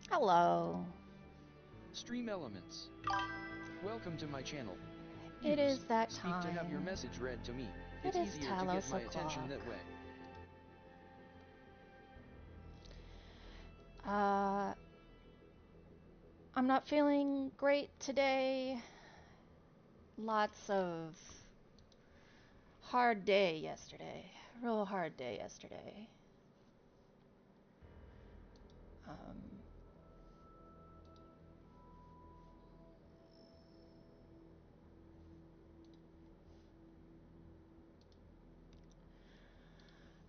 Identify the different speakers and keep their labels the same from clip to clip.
Speaker 1: Hello.
Speaker 2: Stream elements. Welcome to my channel.
Speaker 1: It is
Speaker 2: Use
Speaker 1: that
Speaker 2: speak to have your
Speaker 1: time.
Speaker 2: message read to me.
Speaker 1: It
Speaker 2: It's
Speaker 1: is
Speaker 2: easier to get
Speaker 1: Talos
Speaker 2: my attention
Speaker 1: o'clock.
Speaker 2: that way.
Speaker 1: Uh, I'm not feeling great today. Lots of hard day yesterday. Real hard day yesterday. Um,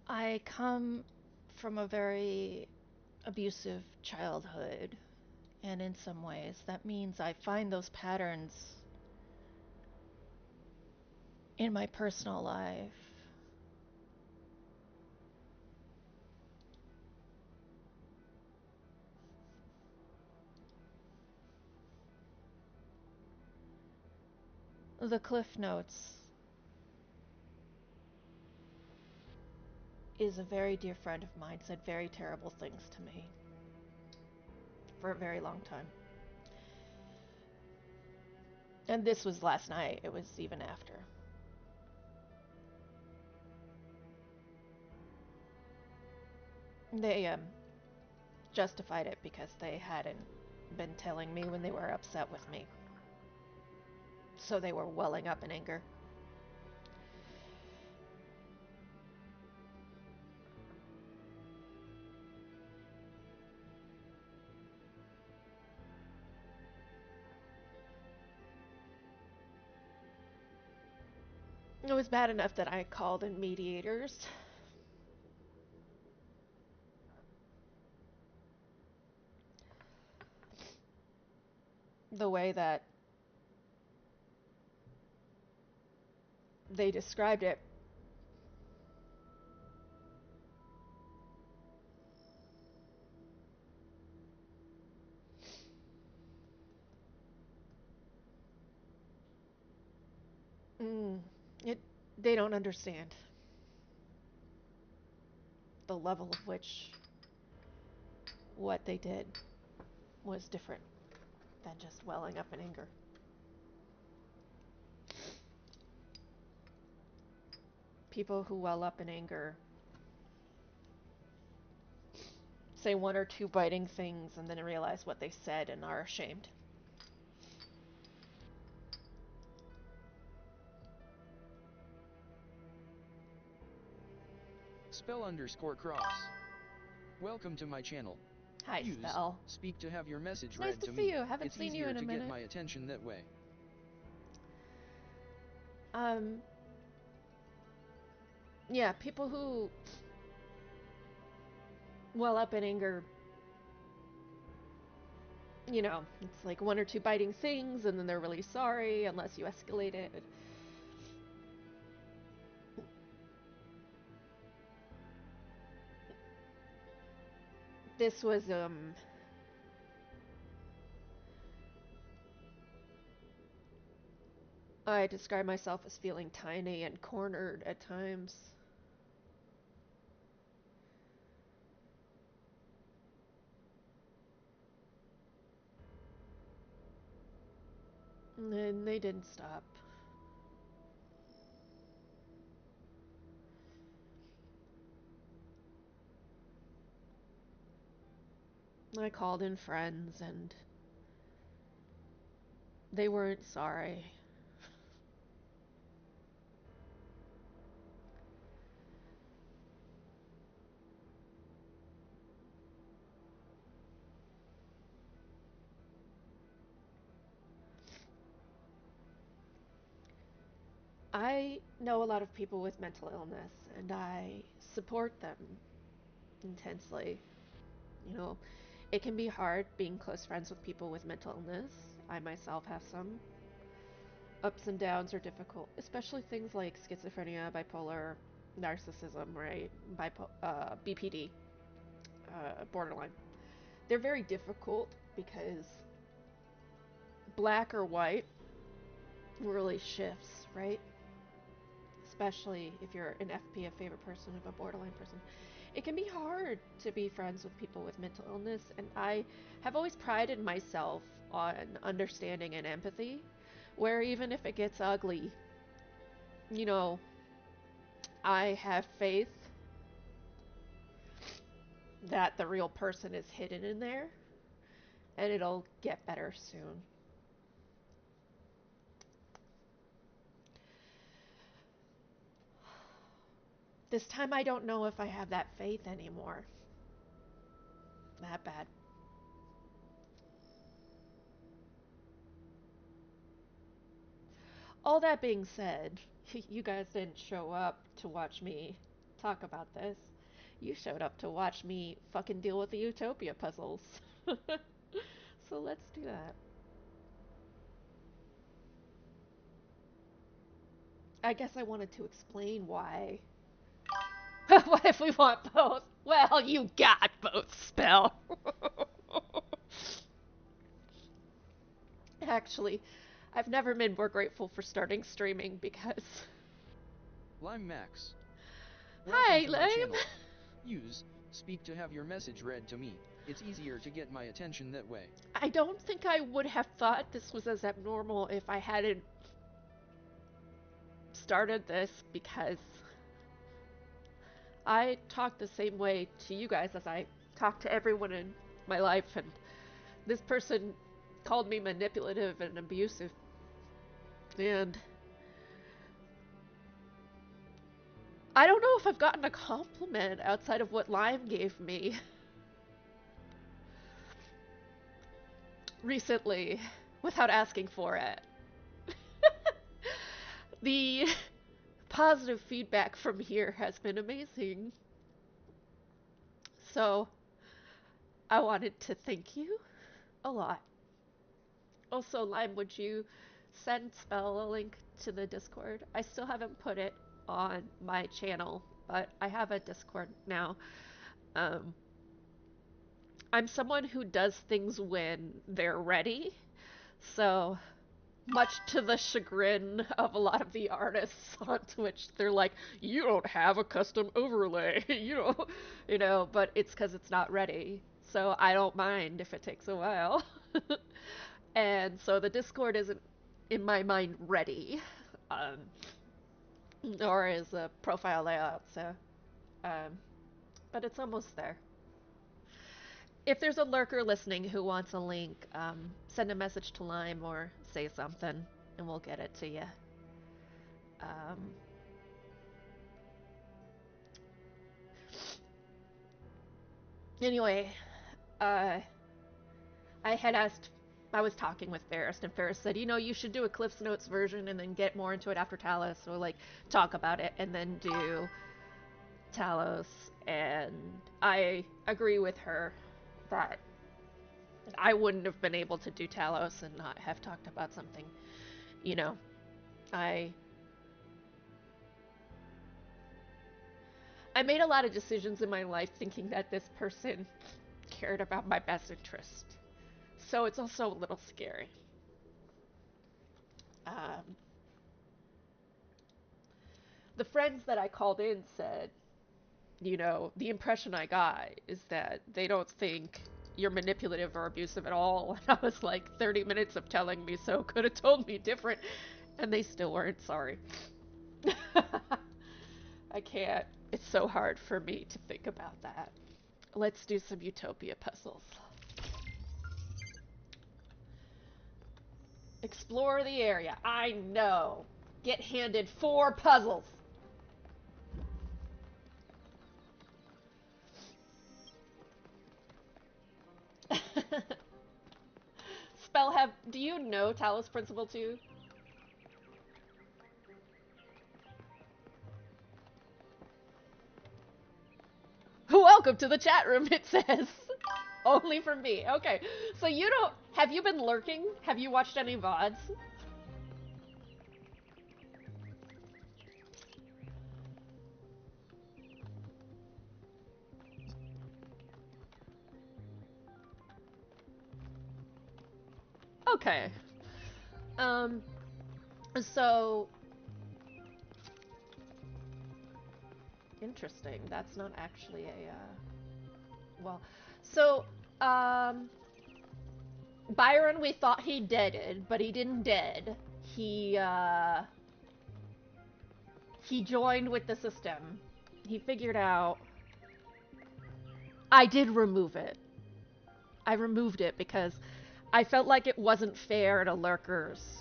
Speaker 1: I come from a very abusive childhood, and in some ways, that means I find those patterns in my personal life. The Cliff Notes is a very dear friend of mine, said very terrible things to me for a very long time. And this was last night, it was even after. They justified it because they hadn't been telling me when they were upset with me. So they were welling up in anger. It was bad enough that I called in mediators. The way that they described it. Mm, it they don't understand the level of which what they did was different than just welling up in anger. People who well up in anger say one or two biting things and then realize what they said and are ashamed.
Speaker 2: Spell_cross. Welcome to my channel.
Speaker 1: Hi,
Speaker 2: Use
Speaker 1: Spell.
Speaker 2: speak to have your message
Speaker 1: Nice
Speaker 2: read
Speaker 1: to
Speaker 2: to
Speaker 1: see
Speaker 2: me.
Speaker 1: you. Haven't
Speaker 2: It's
Speaker 1: seen you
Speaker 2: easier
Speaker 1: in a
Speaker 2: to get
Speaker 1: minute.
Speaker 2: my attention that way.
Speaker 1: Um, yeah, people who well up in anger, it's like one or two biting things and then they're really sorry unless you escalate it. This was I describe myself as feeling tiny and cornered at times. And they didn't stop. I called in friends and they weren't sorry. I know a lot of people with mental illness and I support them intensely. You know, it can be hard being close friends with people with mental illness. I myself have some. Ups and downs are difficult, especially things like schizophrenia, bipolar, narcissism, right? BPD, borderline. They're very difficult because black or white really shifts, right? Especially if you're an FP, a favorite person of a borderline person. it can be hard to be friends with people with mental illness, and I have always prided myself on understanding and empathy, where even if it gets ugly, you know, I have faith that the real person is hidden in there and it'll get better soon. This time I don't know if I have that faith anymore. That bad. All that being said, you guys didn't show up to watch me talk about this. You showed up to watch me fucking deal with the Utopia puzzles. So let's do that. I guess I wanted to explain why. What if we want both? Well, you got both, Spell. Actually, I've never been more grateful for starting streaming because.
Speaker 2: Lime Max.
Speaker 1: Hi,
Speaker 2: Welcome to my
Speaker 1: Lime!
Speaker 2: channel. Use speak to have your message read to me. It's easier to get my attention that way.
Speaker 1: I don't think I would have thought this was as abnormal if I hadn't started this because I talk the same way to you guys as I talk to everyone in my life, and this person called me manipulative and abusive, and I don't know if I've gotten a compliment outside of what Lime gave me recently without asking for it. The positive feedback from here has been amazing. So, I wanted to thank you a lot. Also, Lime, would you send Spell a link to the Discord? I still haven't put it on my channel, but I have a Discord now. Um, I'm someone who does things when they're ready, so much to the chagrin of a lot of the artists on Twitch, they're like, "You don't have a custom overlay," but it's because it's not ready. So I don't mind if it takes a while. And so the Discord isn't, in my mind, ready, um, nor is a profile layout. So, um, but it's almost there. If there's a lurker listening who wants a link, send a message to Lime or say something, and we'll get it to you. Um, anyway, uh, I had asked, I was talking with Ferris, and Ferris said, you should do a Cliff's Notes version and then get more into it after Talos, or like talk about it and then do Talos. And I agree with her that I wouldn't have been able to do Talos and not have talked about something. You know, I I made a lot of decisions in my life thinking that this person cared about my best interest. So it's also a little scary. Um, the friends that I called in said, the impression I got is that they don't think you're manipulative or abusive at all. And I was like, 30 minutes of telling me so could have told me different. And they still weren't sorry. I can't. It's so hard for me to think about that. Let's do some Utopia puzzles. Explore the area. I know. Get handed 4 puzzles. Do you know Talos Principle II? Welcome to the chat room, it says. Only from me. Okay. So have you been lurking? Have you watched any VODs? Okay. Um, so Interesting. That's not actually a, well, so, um, Byron, we thought he deaded, but he didn't dead. He joined with the system. He figured out. I did remove it. I removed it because I felt like it wasn't fair to lurkers.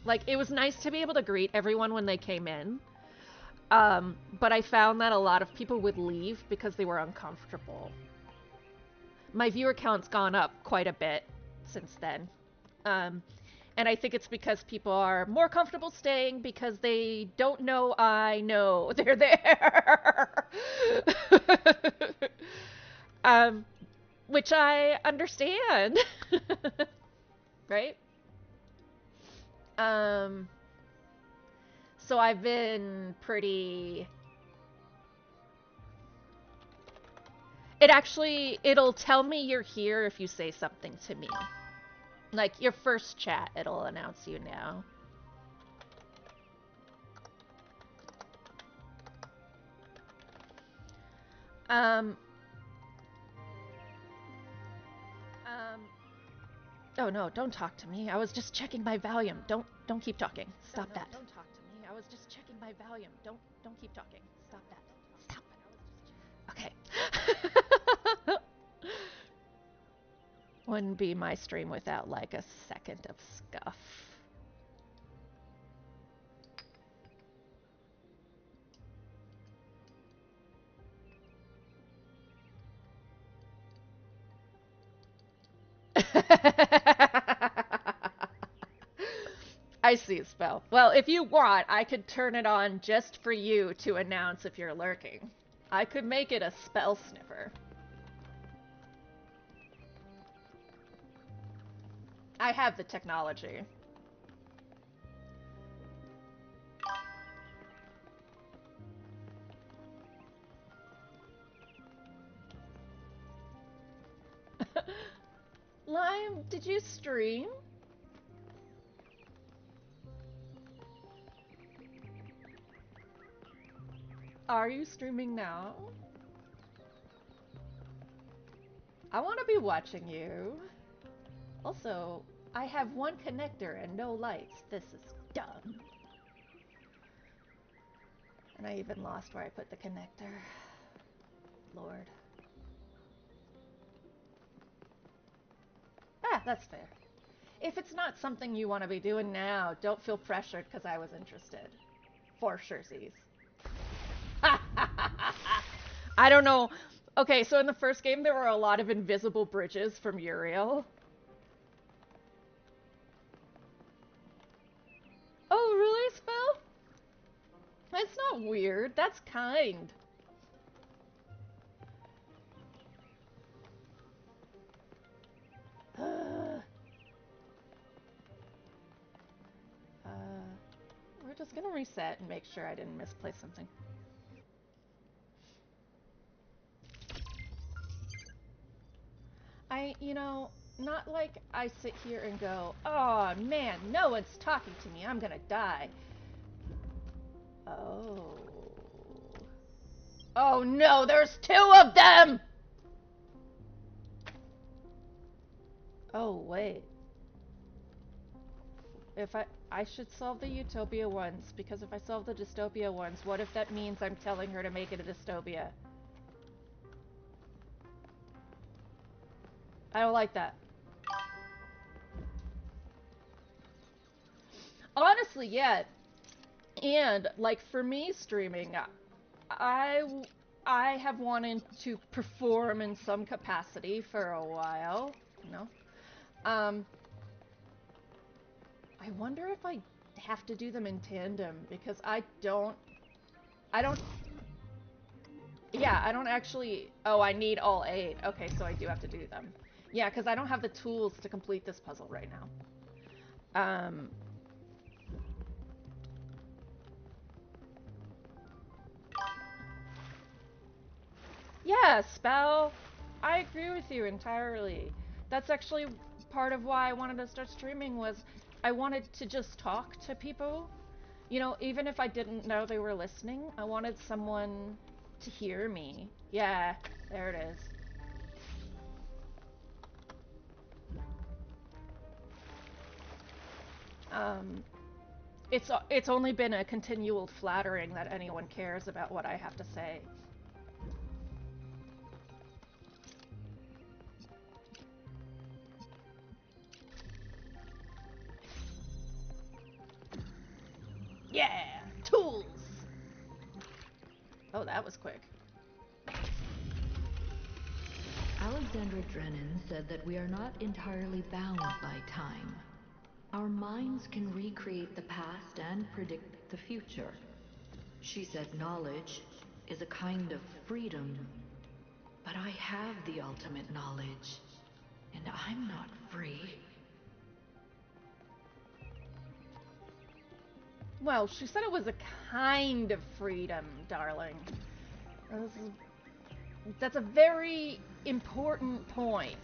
Speaker 1: Like, it was nice to be able to greet everyone when they came in. But I found that a lot of people would leave because they were uncomfortable. My viewer count's gone up quite a bit since then. Um, and I think it's because people are more comfortable staying because they don't know I know they're there. um, which I understand. Right? Um, so I've been pretty. It'll tell me you're here if you say something to me. Like your first chat, it'll announce you now. Um, um, oh no, don't talk to me. I was just checking my volume. Don't keep talking. Stop that. Don't talk to me. I was just checking my volume. Don't keep talking. Stop that. Stop. Okay. Wouldn't be my stream without like a second of scuff. I see, Spell. Well, if you want, I could turn it on just for you to announce if you're lurking. I could make it a spell sniffer. I have the technology. Lime, did you stream? Are you streaming now? I want to be watching you. Also, I have one connector and no lights. This is dumb. And I even lost where I put the connector. Lord. Ah, that's fair. If it's not something you want to be doing now, don't feel pressured because I was interested. For surezies. I don't know. Okay, so in the first game, there were a lot of invisible bridges from Uriel. Oh, really, Spell? That's not weird. That's kind. We're just gonna reset and make sure I didn't misplace something. Not like I sit here and go, oh man, no one's talking to me, I'm gonna die. Oh. Oh no, there's two of them! Oh, wait. If I should solve the Utopia ones, because if I solve the Dystopia ones, what if that means I'm telling her to make it a Dystopia? I don't like that. Honestly, yeah. And, like, for me streaming, I have wanted to perform in some capacity for a while, you know? I wonder if I have to do them in tandem, because I don't, yeah, I don't actually, oh, I need all 8. Okay, so I do have to do them. Yeah, because I don't have the tools to complete this puzzle right now. Yeah, Spell, I agree with you entirely. That's actually part of why I wanted to start streaming was I wanted to just talk to people. You know, even if I didn't know they were listening, I wanted someone To hear me. Yeah, there it is. It's only been a continual flattering that anyone cares about what I have to say. Yeah, tools. Oh, that was quick.
Speaker 3: Alexandra Drennan said that we are not entirely bound by time. Our minds can recreate the past and predict the future. She said knowledge is a kind of freedom. But I have the ultimate knowledge, and I'm not free.
Speaker 1: Well, she said it was a kind of freedom, darling. That's a very important point.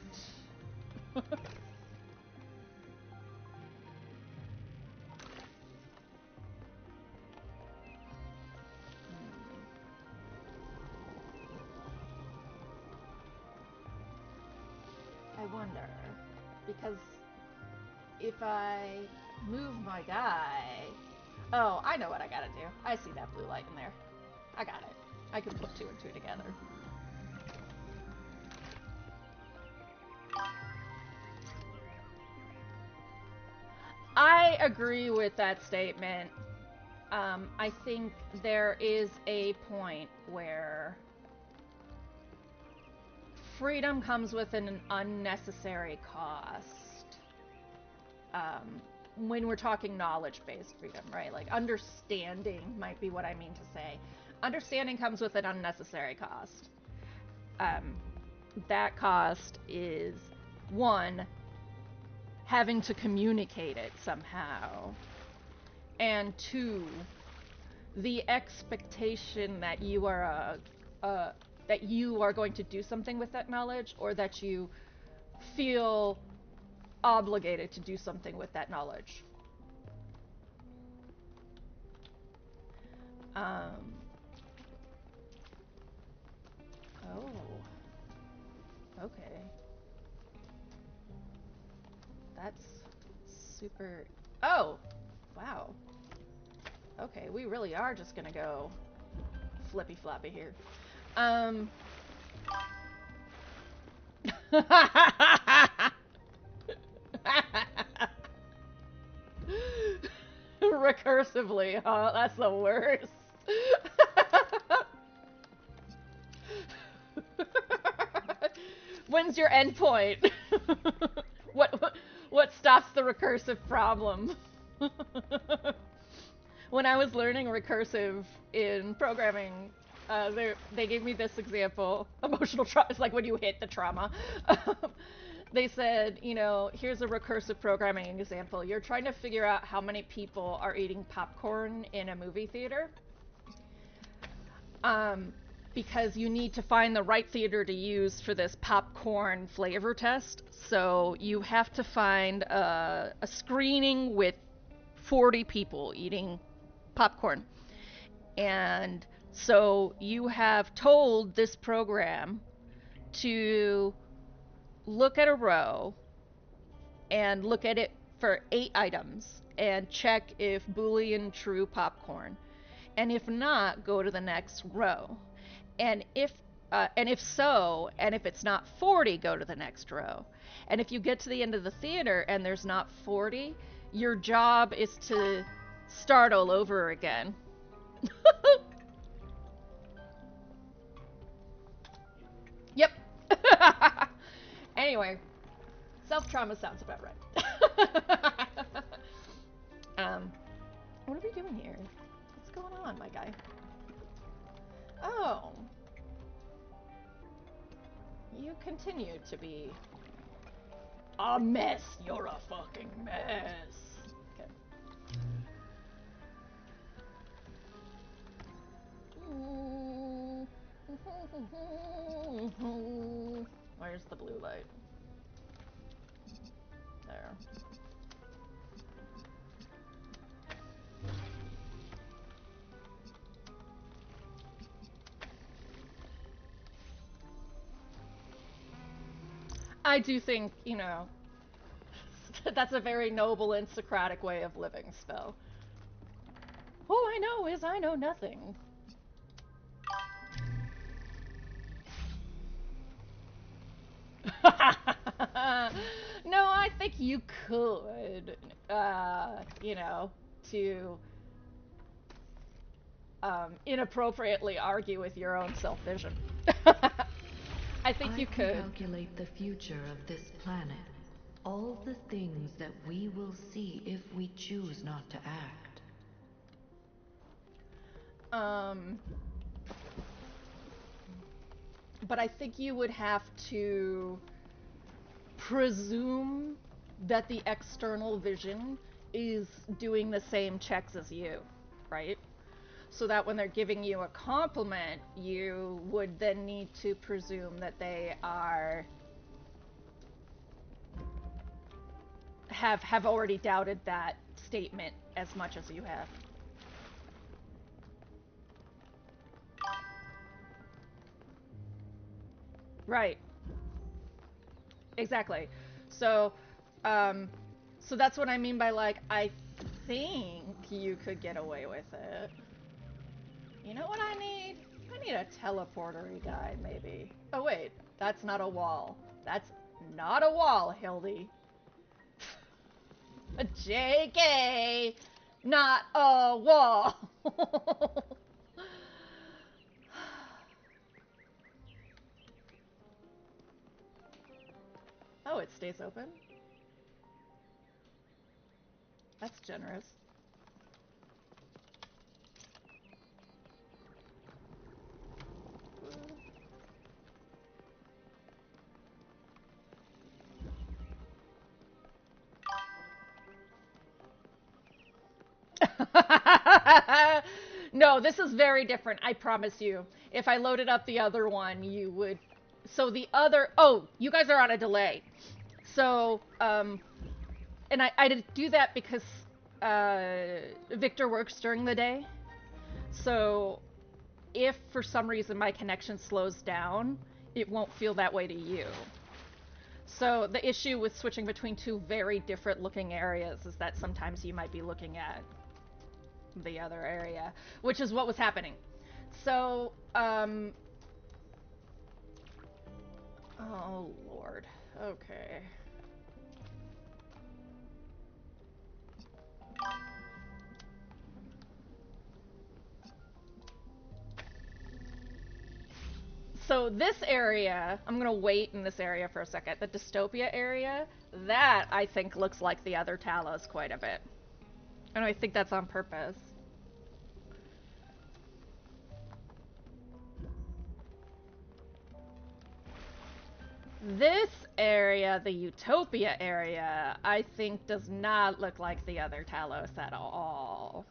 Speaker 1: I wonder, because if I move my guy... Oh, I know what I gotta do. I see that blue light in there. I got it. I can put two and two together. I agree with that statement. I think there is a point where freedom comes with an unnecessary cost. When we're talking knowledge-based freedom, right? Like understanding might be what I mean to say. Understanding comes with an unnecessary cost. That cost is, one, having to communicate it somehow, and two, the expectation that you are going to do something with that knowledge, or that you feel obligated to do something with that knowledge. Oh. Okay. That's super... Oh! Wow. Okay, we really are just gonna go flippy floppy here. Recursively, huh? That's the worst. When's your endpoint? What stops the recursive problem? When I was learning recursive in programming, they gave me this example. Emotional trauma is like when you hit the trauma. They said, you know, here's a recursive programming example. You're trying to figure out how many people are eating popcorn in a movie theater. Because you need to find the right theater to use for this popcorn flavor test. So you have to find a screening with 40 people eating popcorn. And so you have told this program to look at a row and look at it for 8 items and check if Boolean true popcorn. And if not, go to the next row. And if so, and if it's not 40, go to the next row. And if you get to the end of the theater and there's not 40, your job is to start all over again. Yep. Anyway, self-trauma sounds about right. What are we doing here? What's going on, my guy? Oh. You continue to be a mess. You're a fucking mess. Okay. Where's the blue light? There.
Speaker 4: I do think, that's a very noble and Socratic way of living, Spell. All I know is I know nothing. No, I think you could, to inappropriately argue with your own self-vision. I think you could.
Speaker 3: I can calculate the future of this planet. All the things that we will see if we choose not to act.
Speaker 4: But I think you would have to presume that the external vision is doing the same checks as you, right? So that when they're giving you a compliment, you would then need to presume that they are have already doubted that statement as much as you have. Right. Exactly. So, so that's what I mean by, like, I think you could get away with it. You know what I need? I need a teleportery guy, maybe. Oh wait, that's not a wall. That's not a wall, Hildy. JK! Not a wall! Oh, it stays open? That's generous. No, this is very different, I promise you. If I loaded up the other one, you would... So the other... Oh, you guys are on a delay. So, and I do that because Victor works during the day. So if for some reason my connection slows down, it won't feel that way to you. So the issue with switching between two very different looking areas is that sometimes you might be looking at the other area, which is what was happening. So, oh Lord. Okay. So this area, I'm gonna wait in this area for a second. The dystopia area, that I think looks like the other Talos quite a bit. And I think that's on purpose. This area, the Utopia area, I think does not look like the other Talos at all.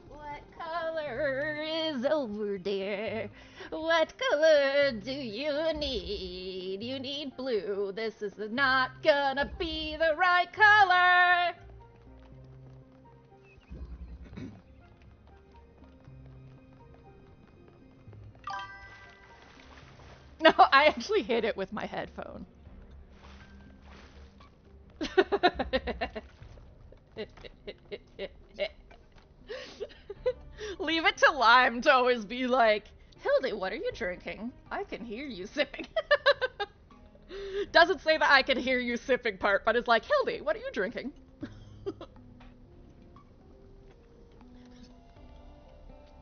Speaker 4: What color is over there? What color do you need? You need blue. This is not gonna be the right color. No, I actually hit it with my headphone. Leave it to Lime to always be like, Hildy, what are you drinking? I can hear you sipping. Doesn't say that I can hear you sipping part, but it's like, Hildy, what are you drinking?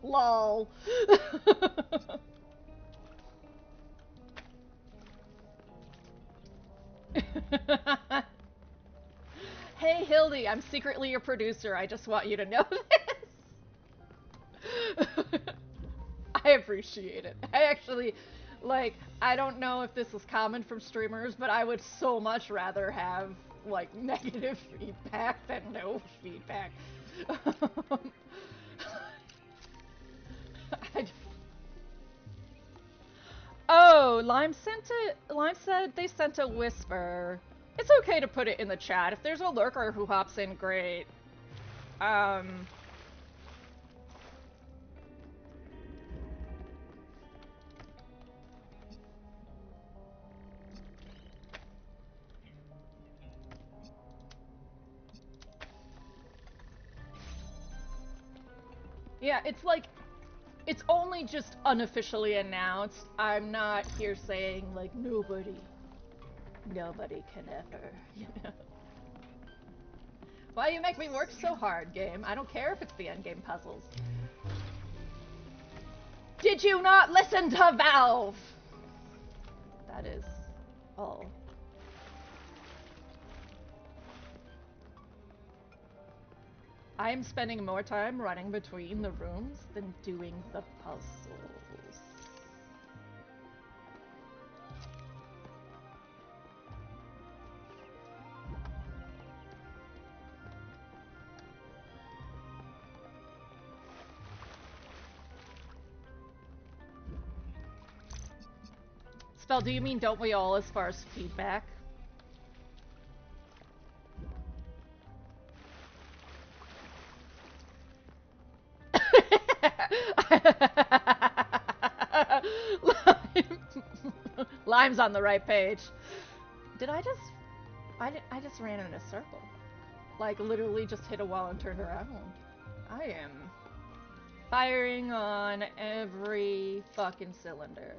Speaker 4: Lol. Hey, Hildy, I'm secretly your producer. I just want you to know this. I appreciate it. I actually, like, I don't know if this is common from streamers, but I would so much rather have, like, negative feedback than no feedback. Oh, Lime said they sent a whisper. It's okay to put it in the chat. If there's a lurker who hops in, great. Yeah, it's like, it's only just unofficially announced. I'm not here saying, like, nobody can ever, you know. Why you make me work so hard, game? I don't care if it's the endgame puzzles. Did you not listen to Valve? That is all. I am spending more time running between the rooms than doing the puzzles. Spell, do you mean don't we all as far as feedback? Lime's on the right page. Did I just... I just ran in a circle. Like, literally just hit a wall and turned around. I am firing on every fucking cylinder.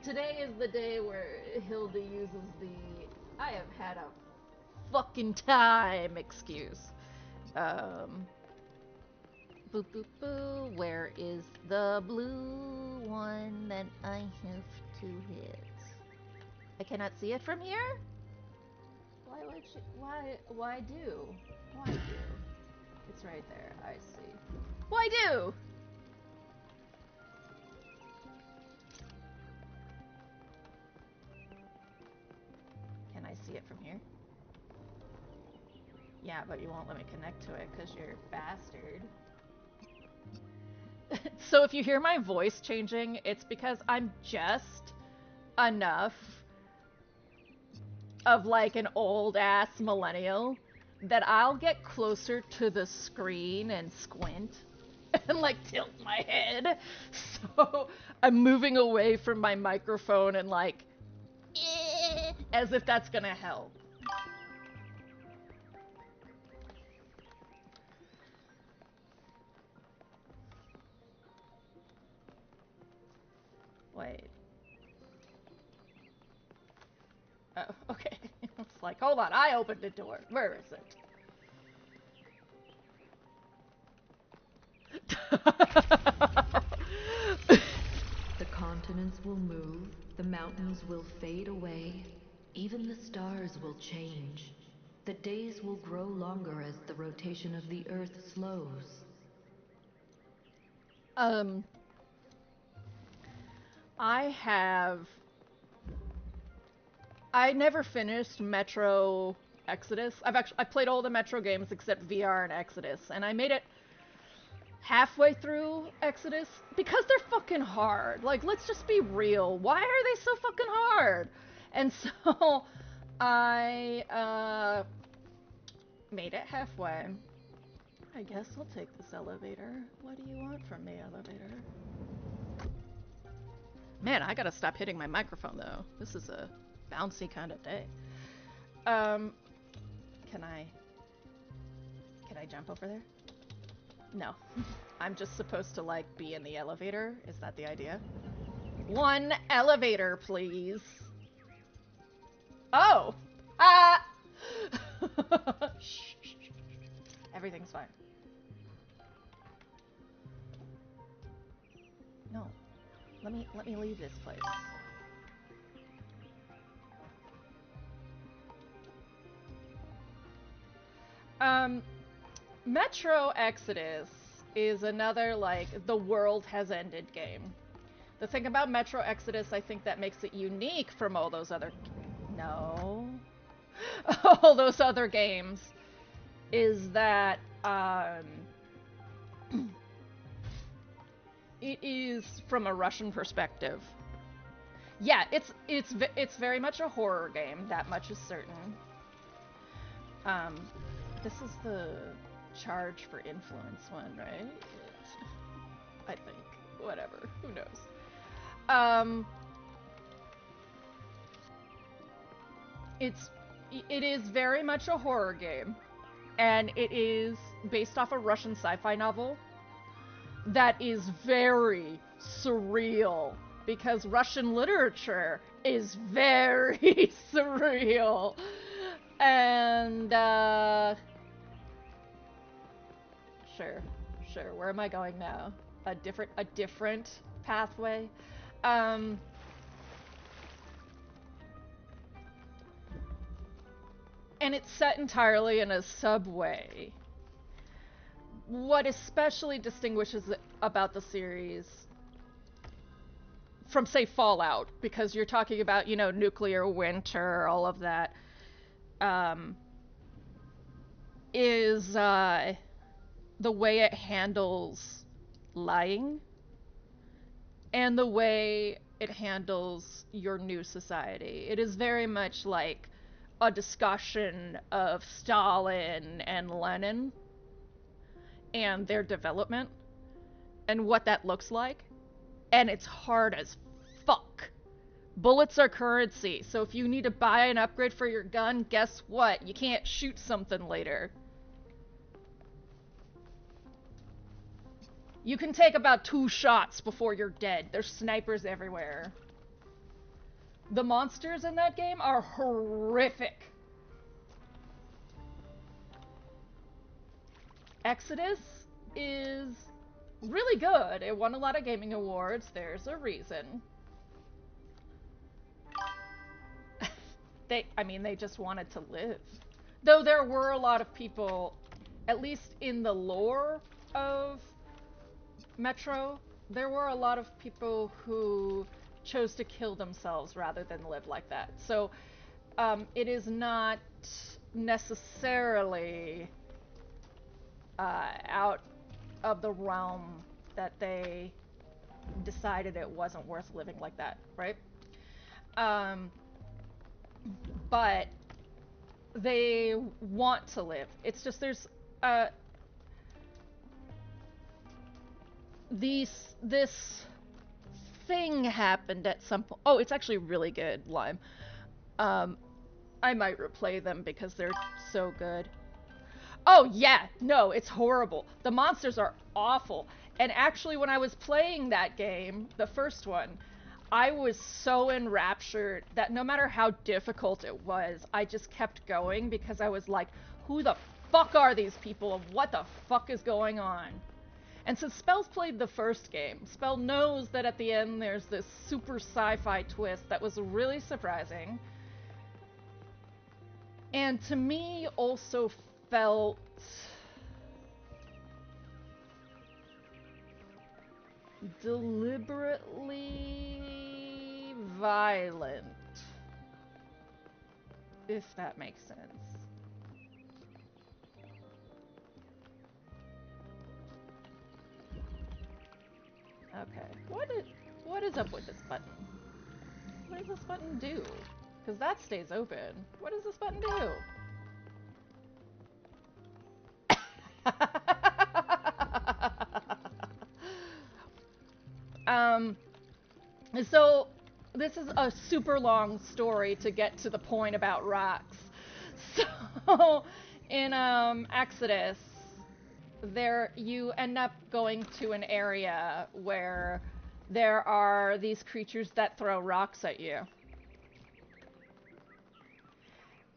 Speaker 4: Today is the day where Hilda uses the I have had a fucking time excuse. Boo boo boo, where is the blue one that I have to hit? I cannot see it from here? Why would you, why do? Why do? It's right there, I see. Why do? Can I see it from here? Yeah, but you won't let me connect to it because you're a bastard. So if you hear my voice changing, it's because I'm just enough of like an old ass millennial that I'll get closer to the screen and squint and like tilt my head. So I'm moving away from my microphone and like as if that's gonna help. Wait. Oh, okay. It's like, hold on, I opened the door. Where is it?
Speaker 3: The continents will move, the mountains will fade away, even the stars will change. The days will grow longer as the rotation of the Earth slows.
Speaker 4: I never finished Metro Exodus. I played all the Metro games except VR and Exodus, and I made it halfway through Exodus because they're fucking hard. Like, let's just be real. Why are they so fucking hard? And so I made it halfway. I guess I'll take this elevator. What do you want from me, elevator? Man, I gotta stop hitting my microphone though. This is a bouncy kind of day. Can I jump over there? No. I'm just supposed to like be in the elevator. Is that the idea? One elevator, please. Oh! Shh, shh, shh. Everything's fine. No. Let me leave this place. Metro Exodus is another, like, the world has ended game. The thing about Metro Exodus, I think that makes it unique from all those other... No. All those other games is that, it is from a Russian perspective. Yeah, it's very much a horror game, that much is certain. This is the charge for influence one, right? I think. Whatever. Who knows? It is very much a horror game. and it is based off a Russian sci-fi novel that is very surreal because Russian literature is very surreal. And sure, where am I going now? A different pathway. And it's set entirely in a subway. What especially distinguishes it about the series from, say, Fallout, because you're talking about, you know, nuclear winter, all of that, is the way it handles lying and the way it handles your new society. It is very much like a discussion of Stalin and Lenin and their development and what that looks like. And it's hard as fuck. Bullets are currency, so if you need to buy an upgrade for your gun, guess what? You can't shoot something later. You can take about 2 shots before you're dead. There's snipers everywhere. The monsters in that game are horrific. Exodus is really good. It won a lot of gaming awards. There's a reason. They just wanted to live. Though there were a lot of people, at least in the lore of Metro, there were a lot of people who chose to kill themselves rather than live like that. So it is not necessarily out of the realm that they decided it wasn't worth living like that, right? But they want to live. It's just there's this thing happened at some point. Oh, it's actually really good, Lime. I might replay them because they're so good. Oh yeah, no, it's horrible. The monsters are awful. And actually, when I was playing that game, the first one, I was so enraptured that no matter how difficult it was, I just kept going because I was like, who the fuck are these people and what the fuck is going on? And since Spell's played the first game, Spell knows that at the end there's this super sci-fi twist that was really surprising. And to me also felt deliberately violent, if that makes sense. Okay, what is up with this button? What does this button do? Because that stays open. What does this button do? So this is a super long story to get to the point about rocks. So in Exodus, there you end up going to an area where there are these creatures that throw rocks at you.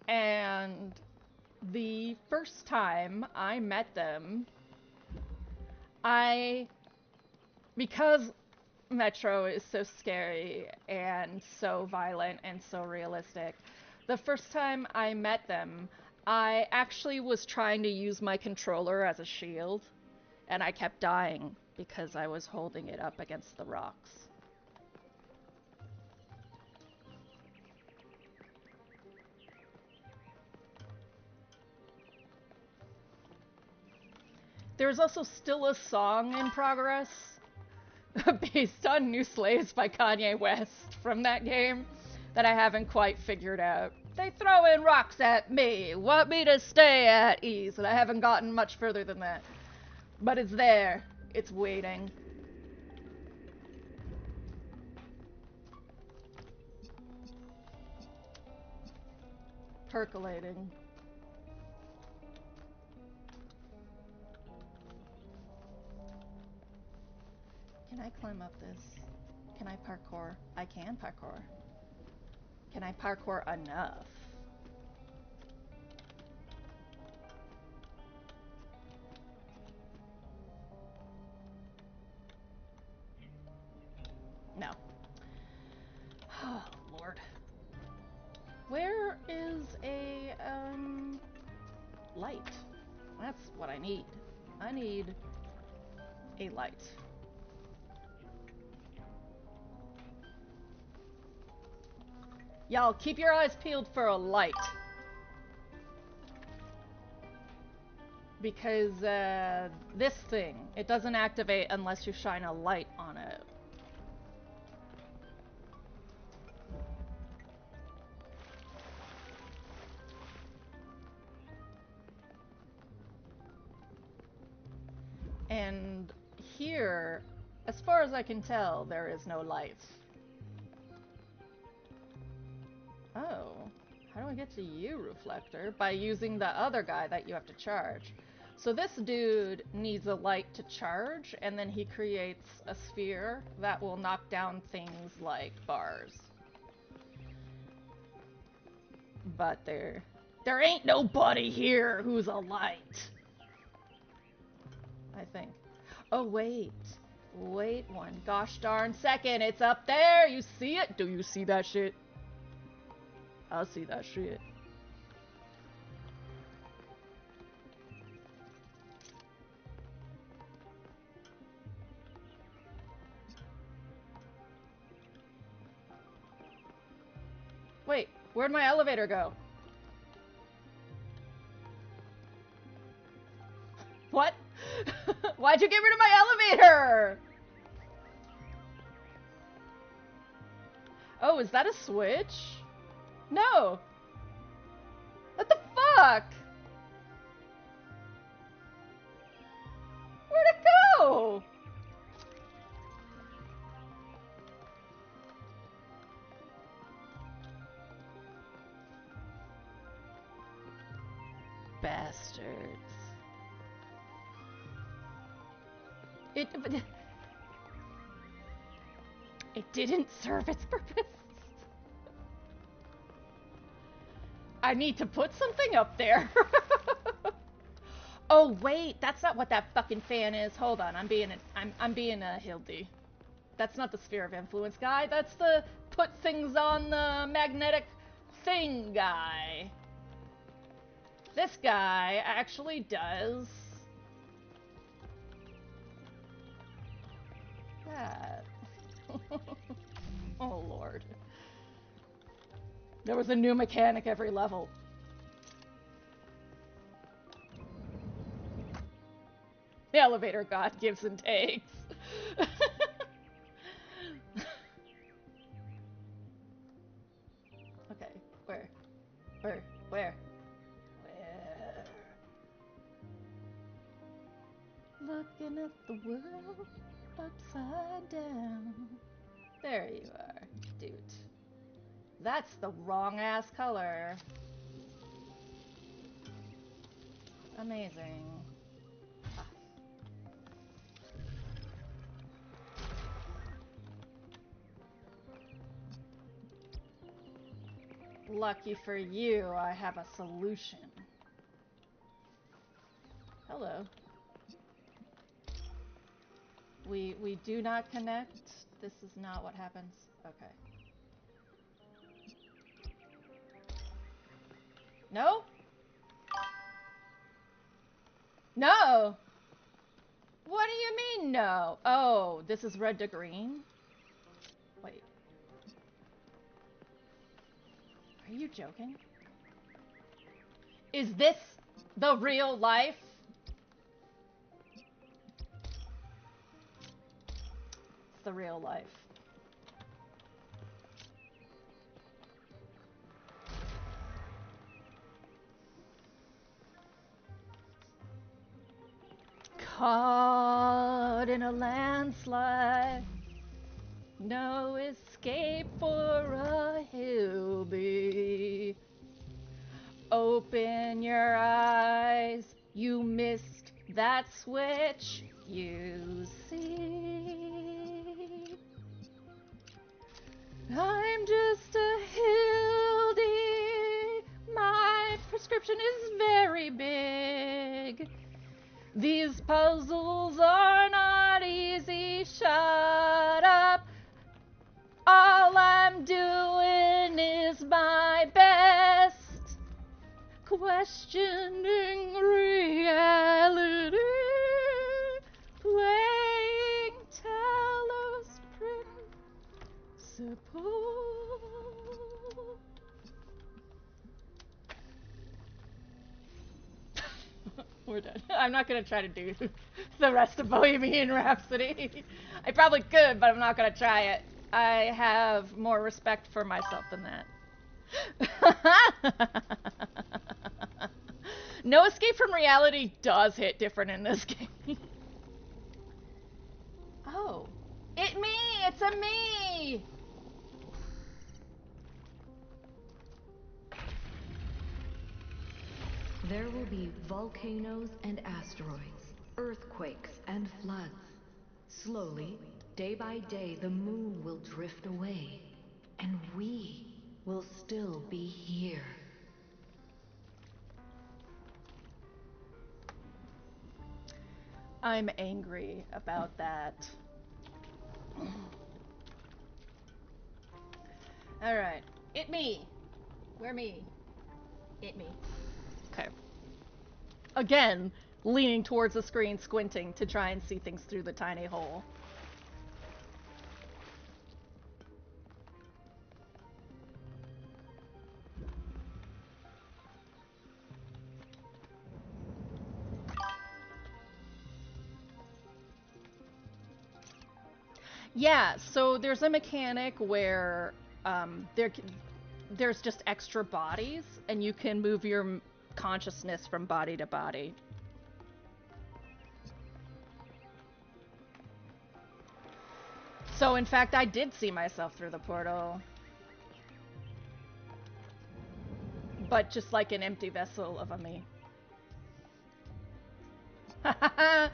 Speaker 4: And the first time I met them, because Metro is so scary and so violent and so realistic, the first time I met them, I actually was trying to use my controller as a shield, and I kept dying because I was holding it up against the rocks. There's also still a song in progress based on New Slaves by Kanye West from that game that I haven't quite figured out. They throw in rocks at me, want me to stay at ease, and I haven't gotten much further than that. But it's there. It's waiting. Percolating. I climb up this? Can I parkour? I can parkour. Can I parkour enough? No. Oh, Lord. Where is a, light? That's what I need. I need a light. Y'all, keep your eyes peeled for a light. Because, this thing, it doesn't activate unless you shine a light on it. And here, as far as I can tell, there is no light. Oh, how do I get to you, Reflector? By using the other guy that you have to charge. So this dude needs a light to charge, and then he creates a sphere that will knock down things like bars. But there ain't nobody here who's a light. I think. Oh, wait. Wait one gosh darn second. It's up there. You see it? Do you see that shit? I see that shit. Wait, where'd my elevator go? What? Why'd you get rid of my elevator? Oh, is that a switch? No. What the fuck? Where'd it go? Bastards. It didn't serve its purpose. I need to put something up there. Oh wait, that's not what that fucking fan is. Hold on, I'm being a Hildy. That's not the sphere of influence guy. That's the put things on the magnetic thing guy. This guy actually does that. Oh Lord. There was a new mechanic every level. The elevator god gives and takes. Okay, where? Looking at the world upside down. There you are, dude. That's the wrong ass color. Amazing. Ah. Lucky for you, I have a solution. Hello. We do not connect. This is not what happens. Okay. No? No! What do you mean no? Oh, this is red to green? Wait. Are you joking? Is this the real life? It's the real life. Caught in a landslide, no escape for a Hildy. Open your eyes, you missed that switch, you see. I'm just a Hildy. My prescription is very big. These puzzles are not easy. Shut up. All I'm doing is my best. Questioning reality. Playing Talos Principle. We're done. I'm not gonna try to do the rest of Bohemian Rhapsody. I probably could, but I'm not gonna try it. I have more respect for myself than that. No Escape from Reality does hit different in this game. Oh. It's a me!
Speaker 3: There will be volcanoes and asteroids, earthquakes and floods. Slowly, day by day, the moon will drift away, and we will still be here.
Speaker 4: I'm angry about that. Alright. It me. Where me? It me. Okay. Again, leaning towards the screen, squinting to try and see things through the tiny hole. Yeah, so there's a mechanic where there's just extra bodies, and you can move your consciousness from body to body. So in fact, I did see myself through the portal. But just like an empty vessel of a me. I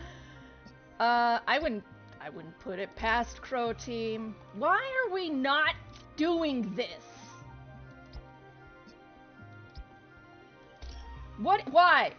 Speaker 4: wouldn't put it past Crow Team. Why are we not doing this? What? Why?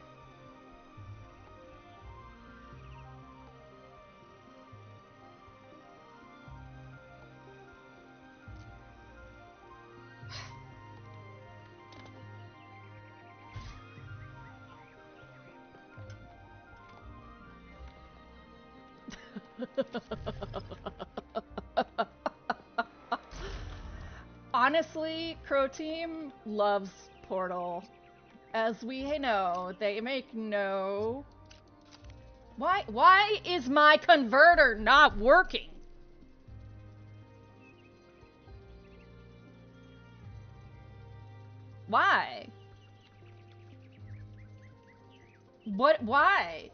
Speaker 4: Honestly, Crow Team loves Portal. As we know, they make no... Why is my converter not working? Why? What? Why?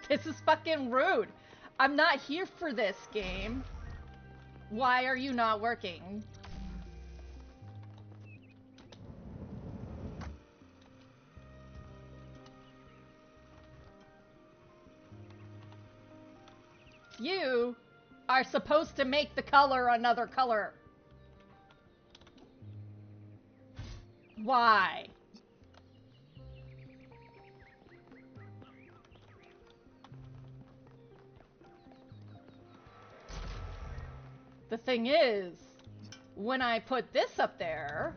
Speaker 4: This is fucking rude. I'm not here for this game. Why are you not working? You are supposed to make the color another color. Why? The thing is, when I put this up there,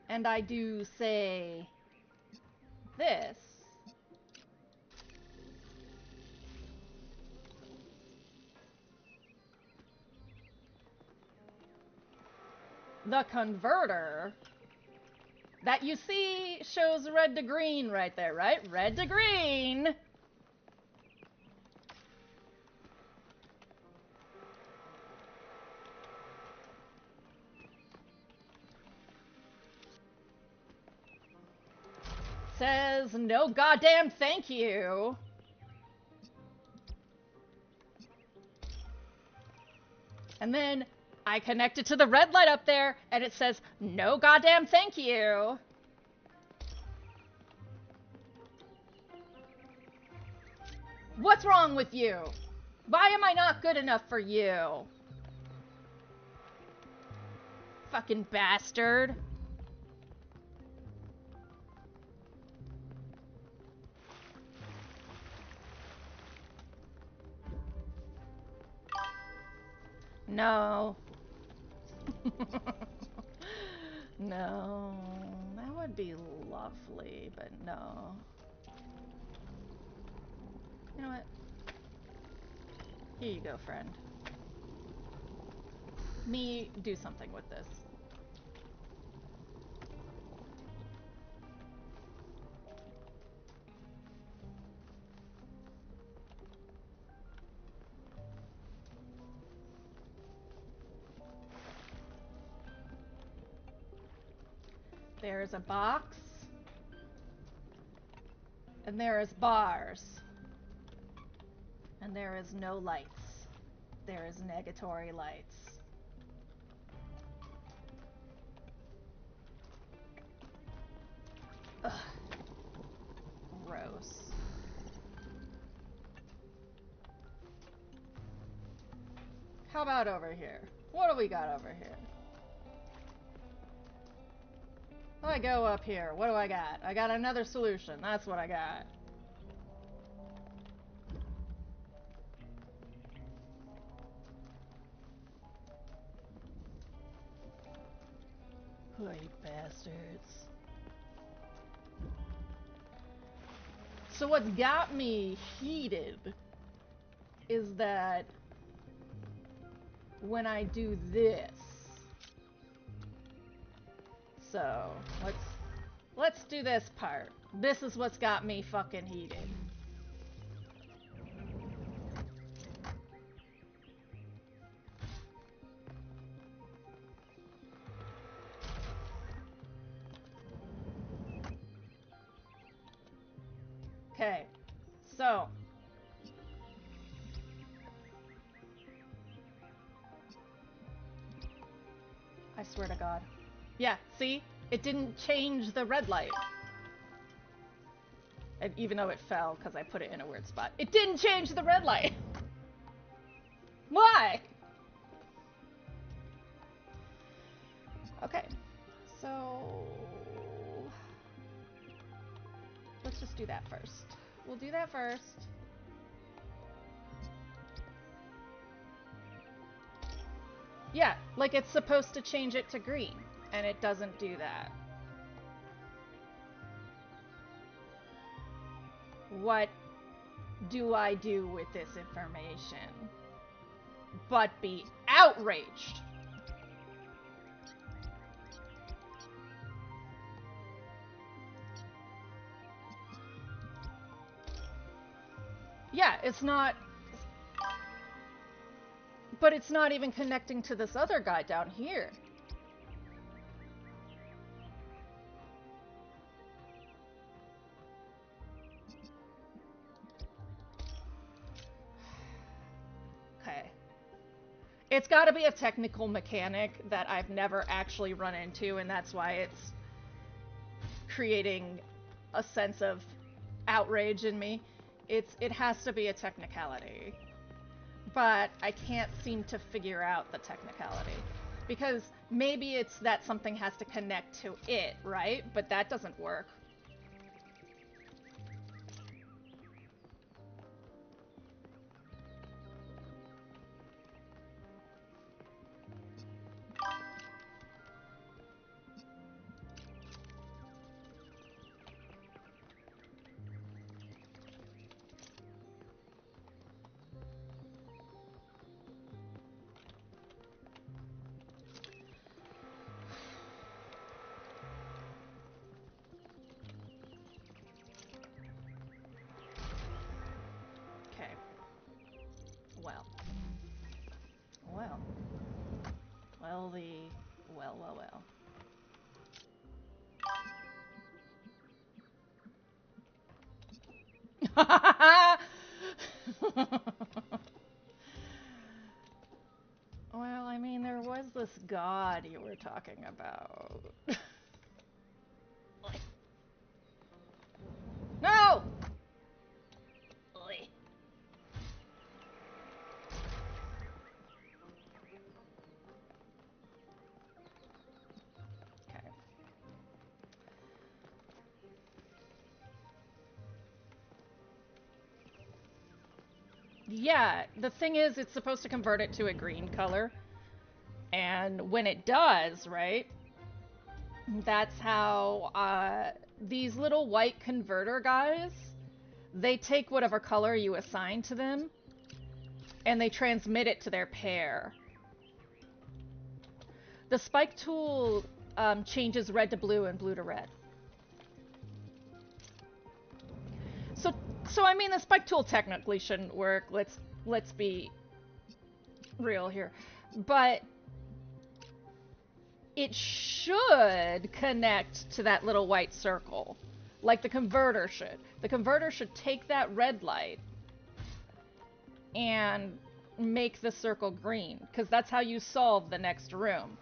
Speaker 4: and I do, say, this, the converter that you see shows red to green right there, right? Red to green. Says no goddamn thank you. And then I connect it to the red light up there, and it says no goddamn thank you. What's wrong with you? Why am I not good enough for you? Fucking bastard. No. No. That would be lovely, but no. You know what? Here you go, friend. Me do something with this. There's a box. And there is bars. And there is no lights. There is negatory lights. Ugh. Gross. How about over here? What do we got over here? If I go up here, what do I got? I got another solution. That's what I got. Oh, you bastards. So what's got me heated is that when I do this. So, let's do this part. This is what's got me fucking heated. Okay. So, I swear to God. Yeah, see? It didn't change the red light. And even though it fell because I put it in a weird spot. It didn't change the red light! Why? Okay. So... let's just do that first. We'll do that first. Yeah, like it's supposed to change it to green, and it doesn't do that. What do I do with this information? But be outraged. Yeah, it's not... but it's not even connecting to this other guy down here. Okay. It's got to be a technical mechanic that I've never actually run into, and that's why it's creating a sense of outrage in me. It has to be a technicality. But I can't seem to figure out the technicality. Because maybe it's that something has to connect to it, right? But that doesn't work. Well. Well, I mean, there was this god you were talking about. No! Yeah, the thing is, it's supposed to convert it to a green color. And when it does, right, that's how these little white converter guys, they take whatever color you assign to them, and they transmit it to their pair. The spike tool changes red to blue and blue to red. So I mean, the spike tool technically shouldn't work. Let's be real here, but it should connect to that little white circle, like the converter should. The converter should take that red light and make the circle green, because that's how you solve the next room.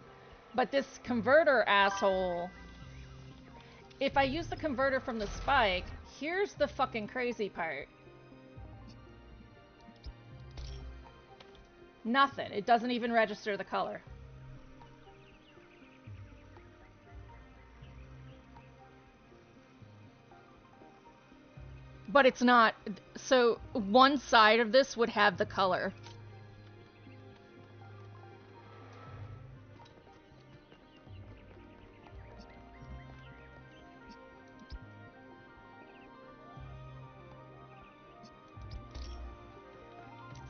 Speaker 4: But this converter asshole, if I use the converter from the spike, here's the fucking crazy part. Nothing. It doesn't even register the color. But it's not. So one side of this would have the color.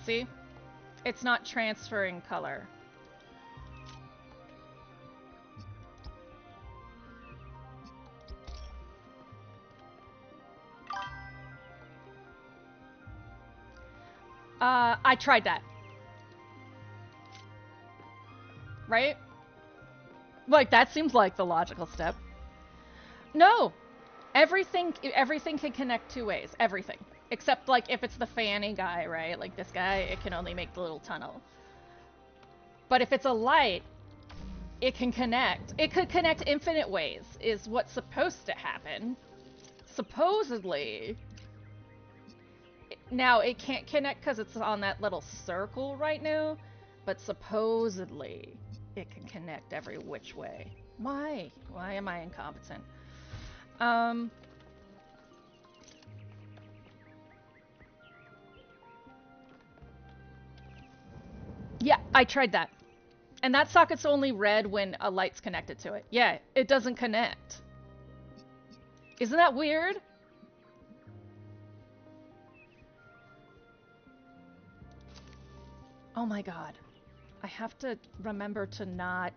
Speaker 4: See? It's not transferring color. I tried that. Right? Like, that seems like the logical step. No! Everything can connect two ways. Everything. Except, like, if it's the fanny guy, right? Like, this guy, it can only make the little tunnel. But if it's a light, it can connect. It could connect infinite ways, is what's supposed to happen. Supposedly. Now, it can't connect because it's on that little circle right now, but supposedly it can connect every which way. Why? Why am I incompetent? Yeah, I tried that. And that socket's only red when a light's connected to it. Yeah, it doesn't connect. Isn't that weird? Oh my god. I have to remember to not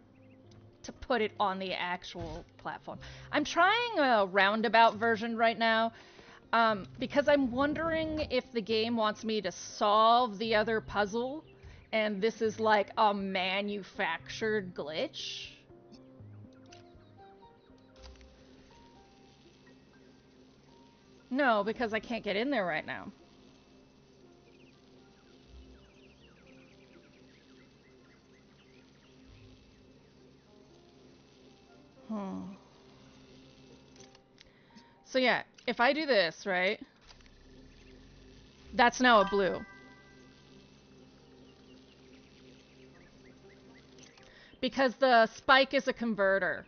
Speaker 4: to put it on the actual platform. I'm trying a roundabout version right now because I'm wondering if the game wants me to solve the other puzzle and this is like a manufactured glitch. No, because I can't get in there right now. So yeah, if I do this, right? That's now a blue. Because the spike is a converter.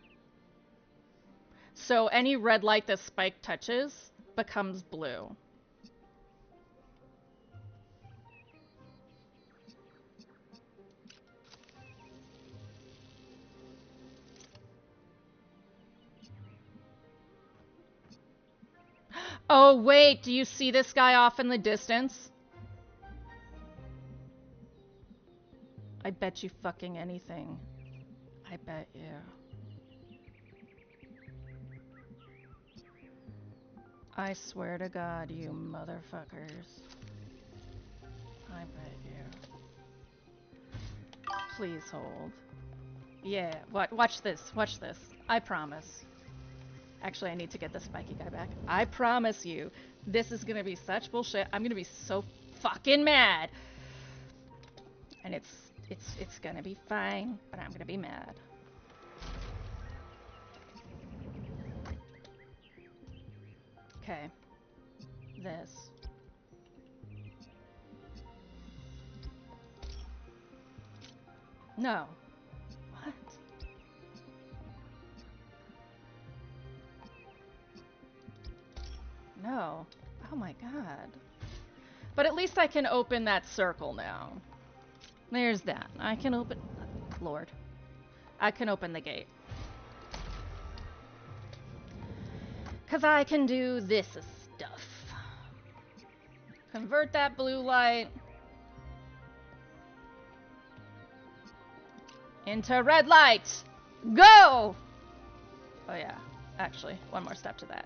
Speaker 4: So any red light the spike touches becomes blue. Oh, wait, do you see this guy off in the distance? I bet you fucking anything. I bet you. I swear to God, you motherfuckers. I bet you. Please hold. Yeah, watch this, watch this. I promise. Actually, I need to get the spiky guy back. I promise you, this is gonna be such bullshit. I'm gonna be so fucking mad. And it's gonna be fine, but I'm gonna be mad. Okay. This. No. What? No. Oh my god. But at least I can open that circle now. There's that. I can open... Lord. I can open the gate. Because I can do this stuff. Convert that blue light into red light. Go! Oh yeah, actually, one more step to that.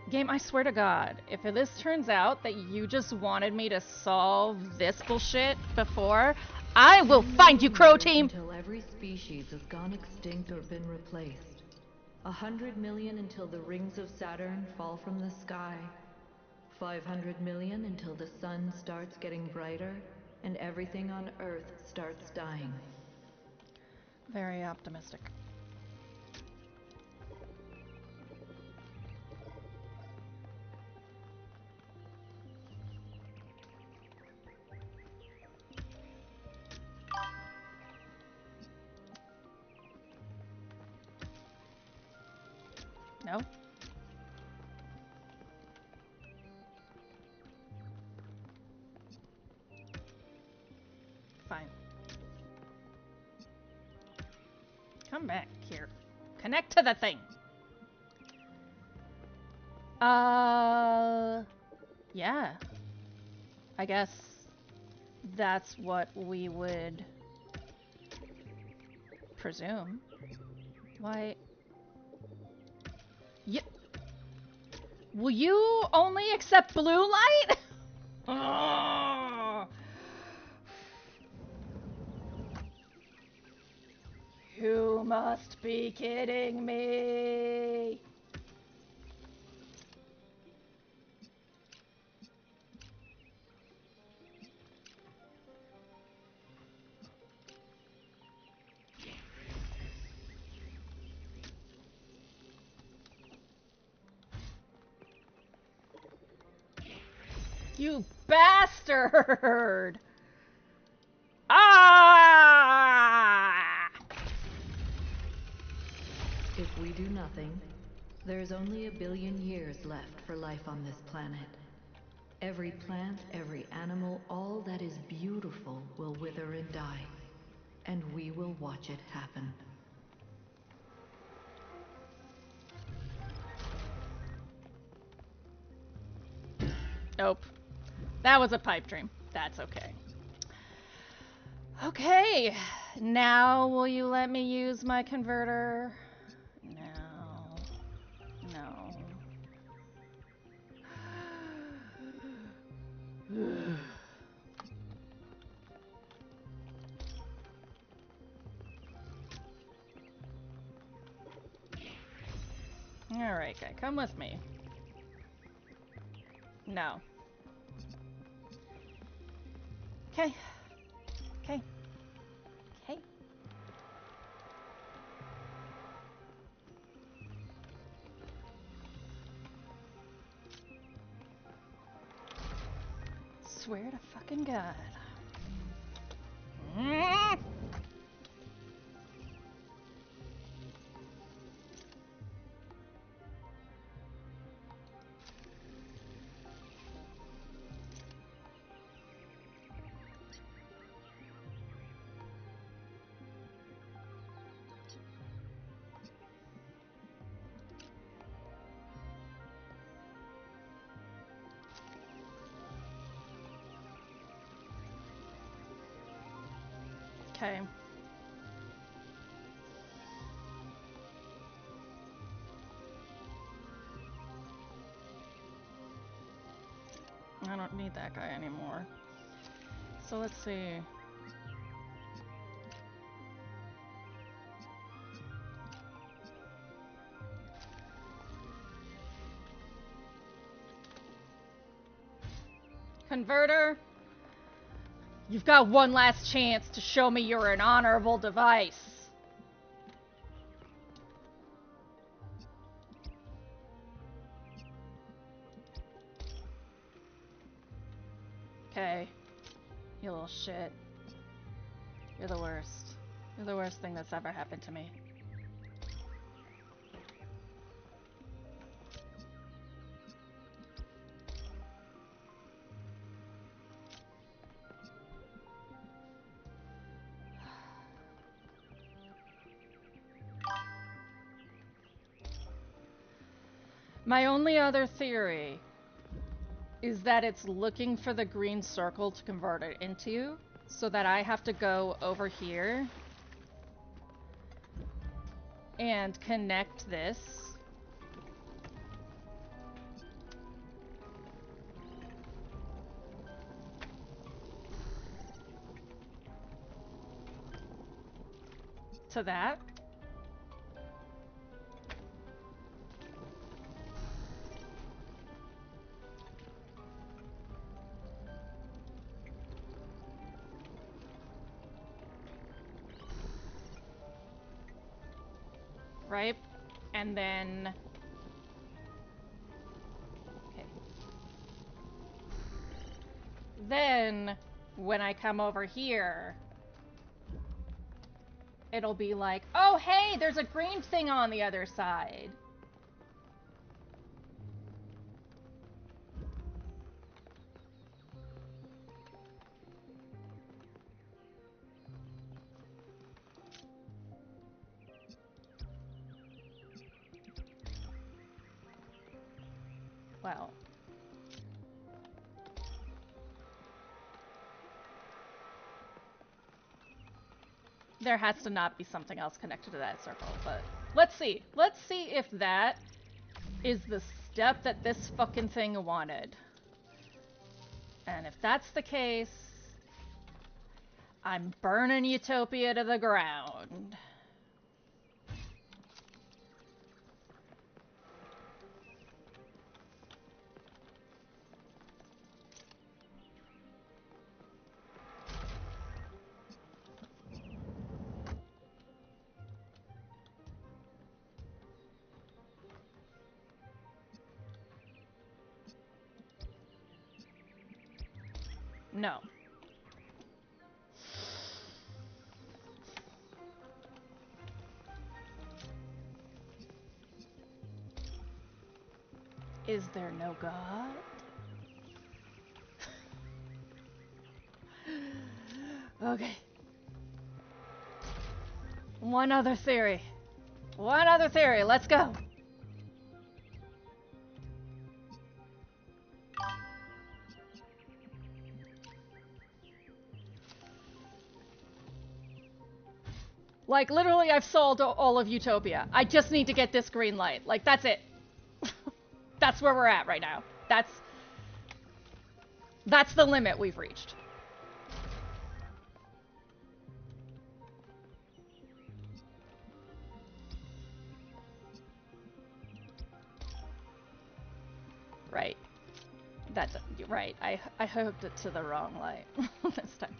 Speaker 4: Game, I swear to God, if this turns out that you just wanted me to solve this bullshit before, I will find you, Crow Team!
Speaker 3: Until every species has gone extinct or been replaced. 100 million until the rings of Saturn fall from the sky. 500 million until the sun starts getting brighter and everything on Earth starts dying.
Speaker 4: Very optimistic. No? Fine. Come back here. Connect to the thing. Yeah. I guess that's what we would presume. Why? Will you only accept blue light? Oh. You must be kidding me. You bastard! Ah!
Speaker 3: If we do nothing, there's only 1 billion years left for life on this planet. Every plant, every animal, all that is beautiful will wither and die. And we will watch it happen.
Speaker 4: Nope. That was a pipe dream. That's okay. Okay. Now will you let me use my converter? No. No. Alright, guy, come with me. No. Okay. Okay. Okay. Swear to fucking God. Okay. I don't need that guy anymore. So let's see. Converter, you've got one last chance to show me you're an honorable device. Okay. You little shit. You're the worst. You're the worst thing that's ever happened to me. My only other theory is that it's looking for the green circle to convert it into, so that I have to go over here and connect this. To that. Right? And then... Okay. Then, when I come over here, it'll be like, oh hey, there's a green thing on the other side. Well. There has to not be something else connected to that circle, but let's see. Let's see if that is the step that this fucking thing wanted. And if that's the case, I'm burning Utopia to the ground. No. Is there no God? Okay. One other theory. One other theory. Let's go. Like, literally, I've solved all of Utopia. I just need to get this green light. Like, that's it. That's where we're at right now. That's the limit we've reached. Right. That's right. I hooked it to the wrong light this time.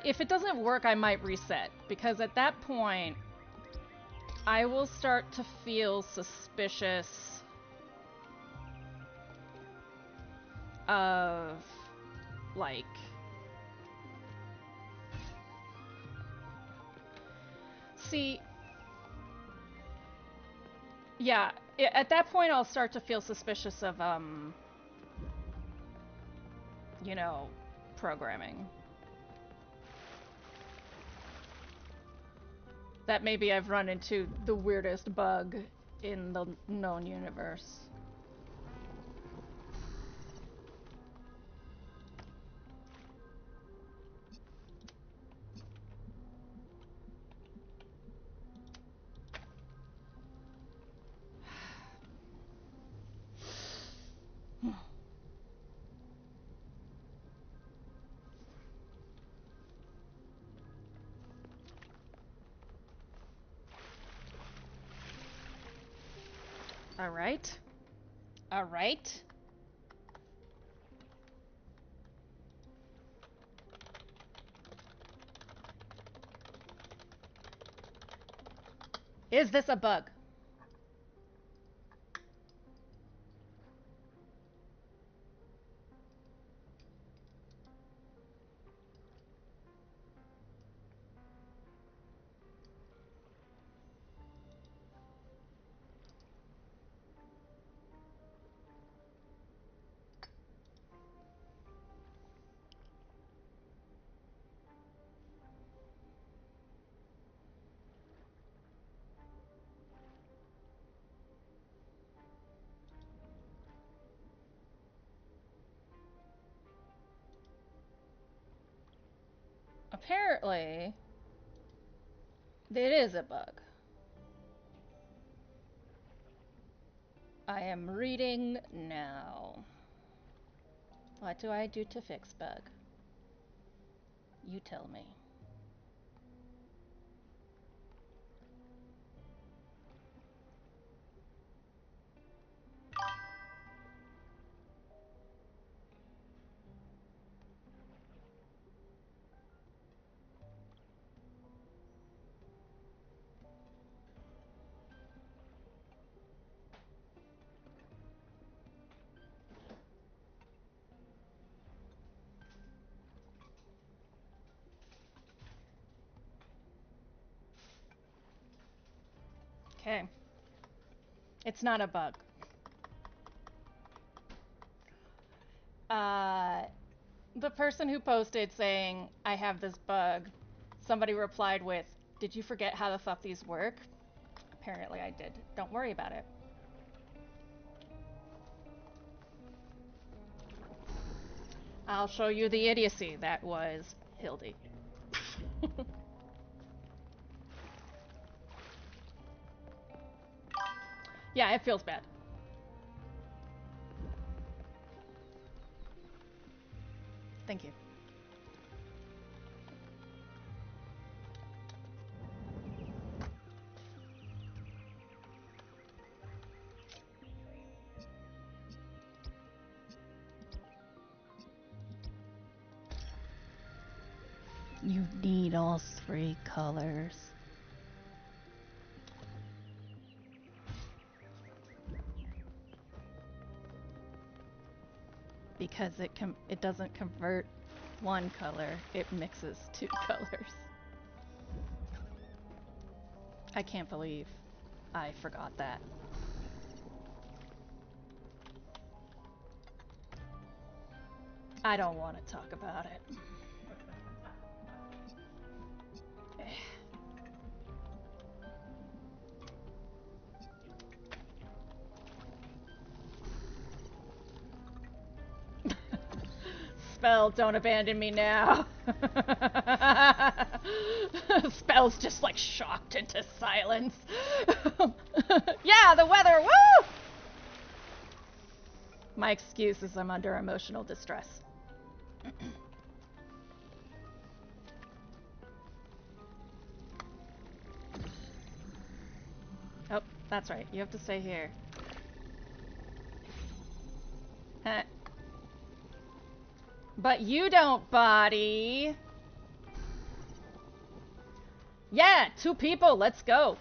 Speaker 4: If it doesn't work, I might reset, because at that point, I will start to feel suspicious of, like... See... Yeah, at that point, I'll start to feel suspicious of, you know, programming. That maybe I've run into the weirdest bug in the known universe. Alright. Alright. Is this a bug? Apparently, it is a bug. I am reading now. What do I do to fix bug? You tell me. Okay. It's not a bug. The person who posted saying, I have this bug, somebody replied with, did you forget how the fuck these work? Apparently I did. Don't worry about it. I'll show you the idiocy that was Hildy. Yeah, it feels bad. Thank you. You need all 3 colors. Because it doesn't convert 1 color, it mixes 2 colors. I can't believe I forgot that. I don't want to talk about it. Spell, don't abandon me now. Spell's just like shocked into silence. Yeah, the weather, woo! My excuse is I'm under emotional distress. Oh, that's right. You have to stay here. But you don't, body. Yeah, 2 people. Let's go.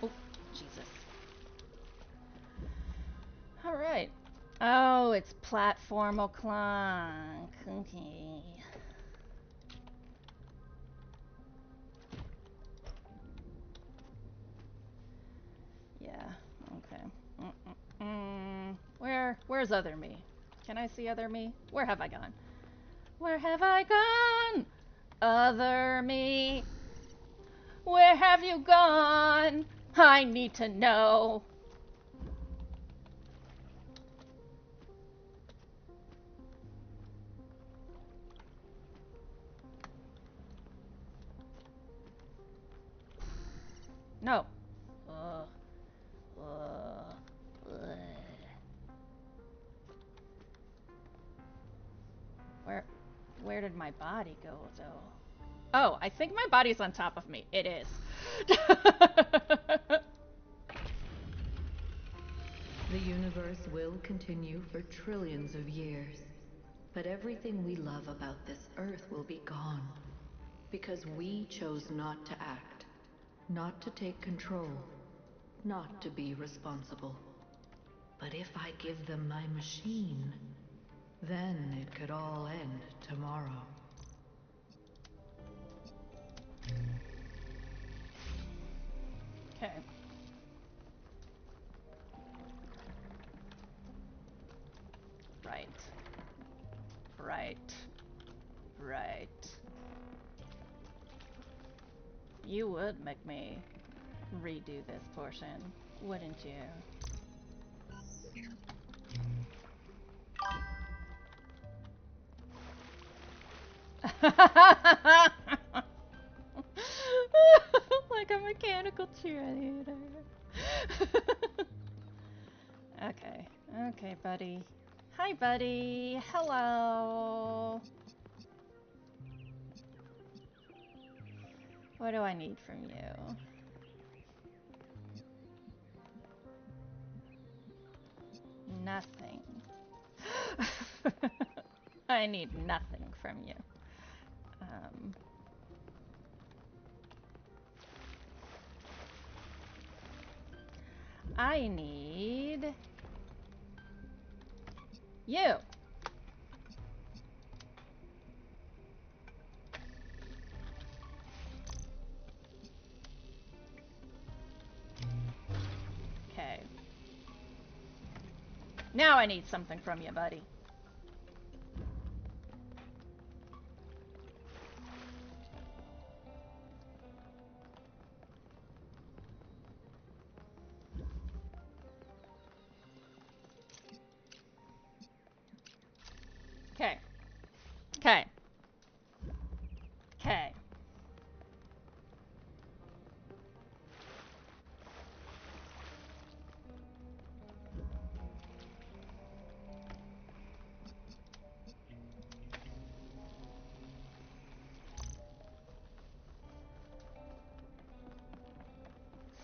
Speaker 4: Oh, Jesus. All right. Oh, it's platformal clunk. Okay. Yeah. Okay. Where's other me? Can I see other me? Where have I gone? Where have I gone? Other me. Where have you gone? I need to know. No. Where did my body go, though? Oh, I think my body's on top of me. It is.
Speaker 3: The universe will continue for trillions of years. But everything we love about this Earth will be gone. Because we chose not to act. Not to take control. Not to be responsible. But if I give them my machine, then it could all end tomorrow.
Speaker 4: Okay. Right. Right. Right. You would make me redo this portion, wouldn't you? Like a mechanical cheerleader. Okay. Okay, buddy. Hi, buddy. Hello. What do I need from you? Nothing. I need nothing from you. I need you. Okay. Now I need something from you, buddy. Okay. Okay. Okay.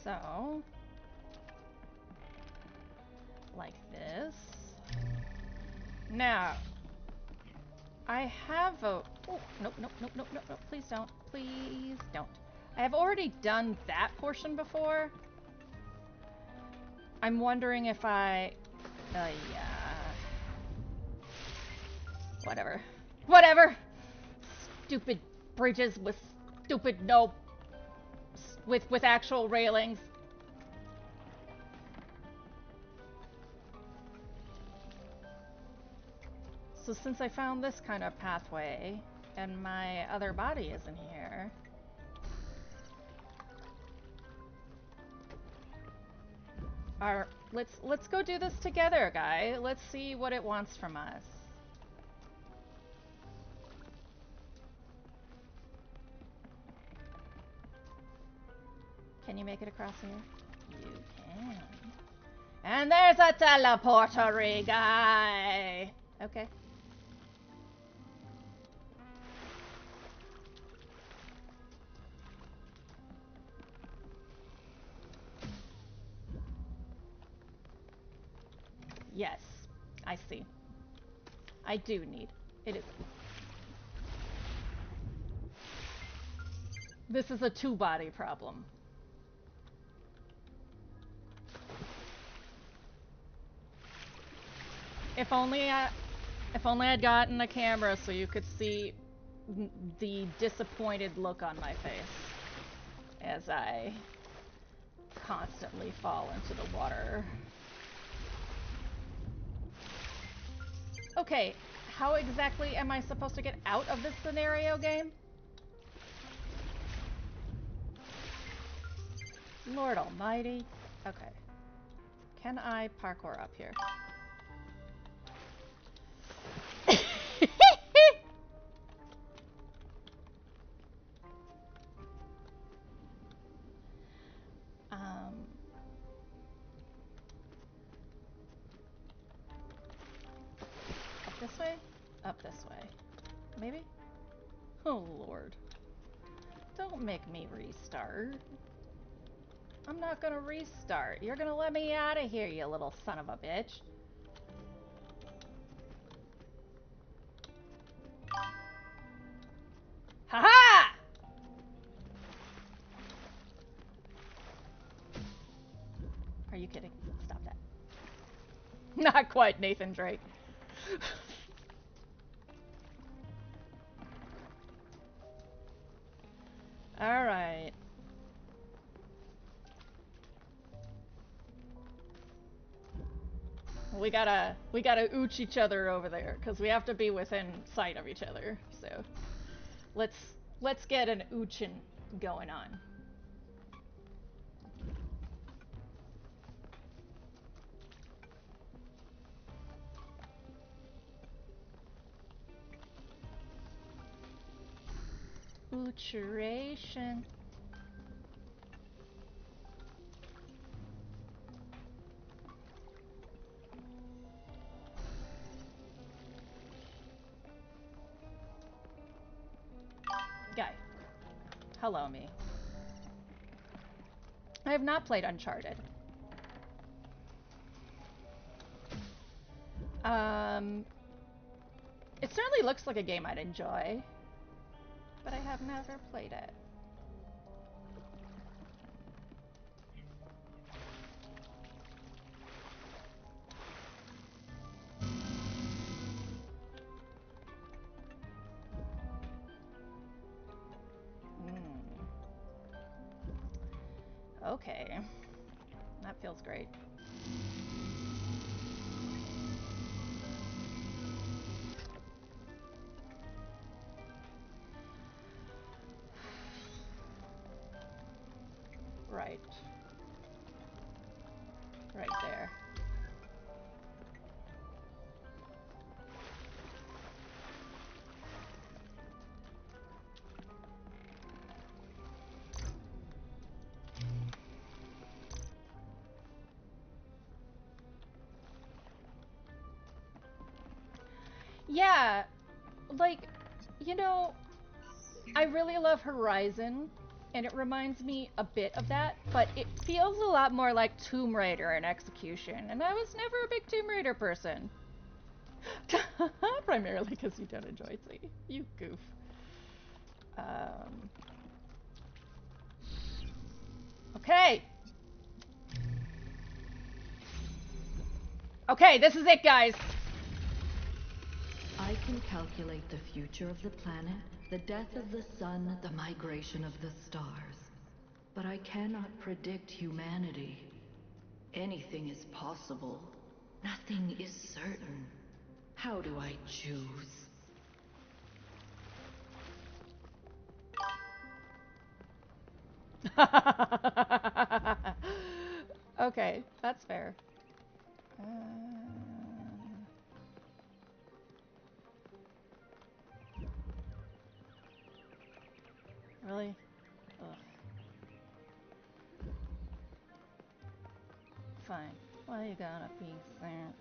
Speaker 4: So, like this. Now, I have a... Oh, nope, nope, nope, nope, nope, nope. Please don't. Please don't. I have already done that portion before. I'm wondering if I... yeah. Whatever. Whatever! Stupid bridges with stupid no... with actual railings. So since I found this kind of pathway, and my other body isn't here... let's go do this together, guy. Let's see what it wants from us. Can you make it across here? You can. And there's a teleportery guy. Okay. Yes, I see. I do need. It is. This is a two-body problem. If only I'd gotten a camera so you could see the disappointed look on my face as I constantly fall into the water. Okay, how exactly am I supposed to get out of this scenario game? Lord almighty. Okay. Can I parkour up here? Up this way? Up this way. Maybe? Oh, Lord. Don't make me restart. I'm not gonna restart. You're gonna let me out of here, you little son of a bitch. Ha-ha! Are you kidding? Stop that. Not quite, Nathan Drake. All right. We gotta ooch each other over there because we have to be within sight of each other. So let's get an oochin going on. Oocheration. Guy. Hello, me. I have not played Uncharted. It certainly looks like a game I'd enjoy, but I have never played it. Okay. That feels great. Right. Right there. Yeah, like, you know, I really love Horizon, and it reminds me a bit of that, but it feels a lot more like Tomb Raider in execution, and I was never a big Tomb Raider person. Primarily because you don't enjoy it, you goof. Okay. Okay, this is it, guys.
Speaker 3: I can calculate the future of the planet, the death of the sun, the migration of the stars. But I cannot predict humanity. Anything is possible. Nothing is certain. How do I choose?
Speaker 4: Okay, that's fair. Really? Ugh. Fine. Why you gotta be there?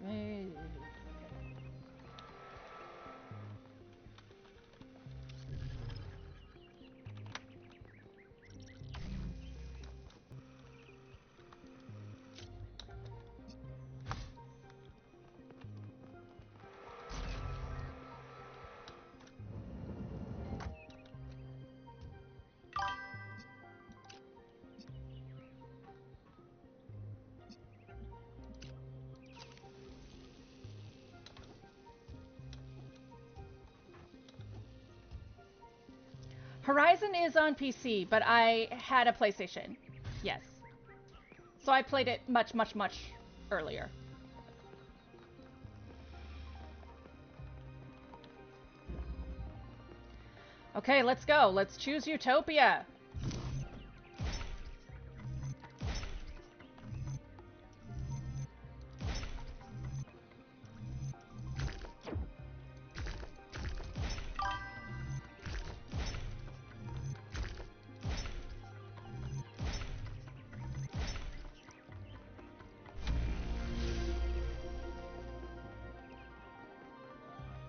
Speaker 4: Horizon is on PC, but I had a PlayStation. Yes. So I played it much, much, much earlier. Okay, let's go. Let's choose Utopia.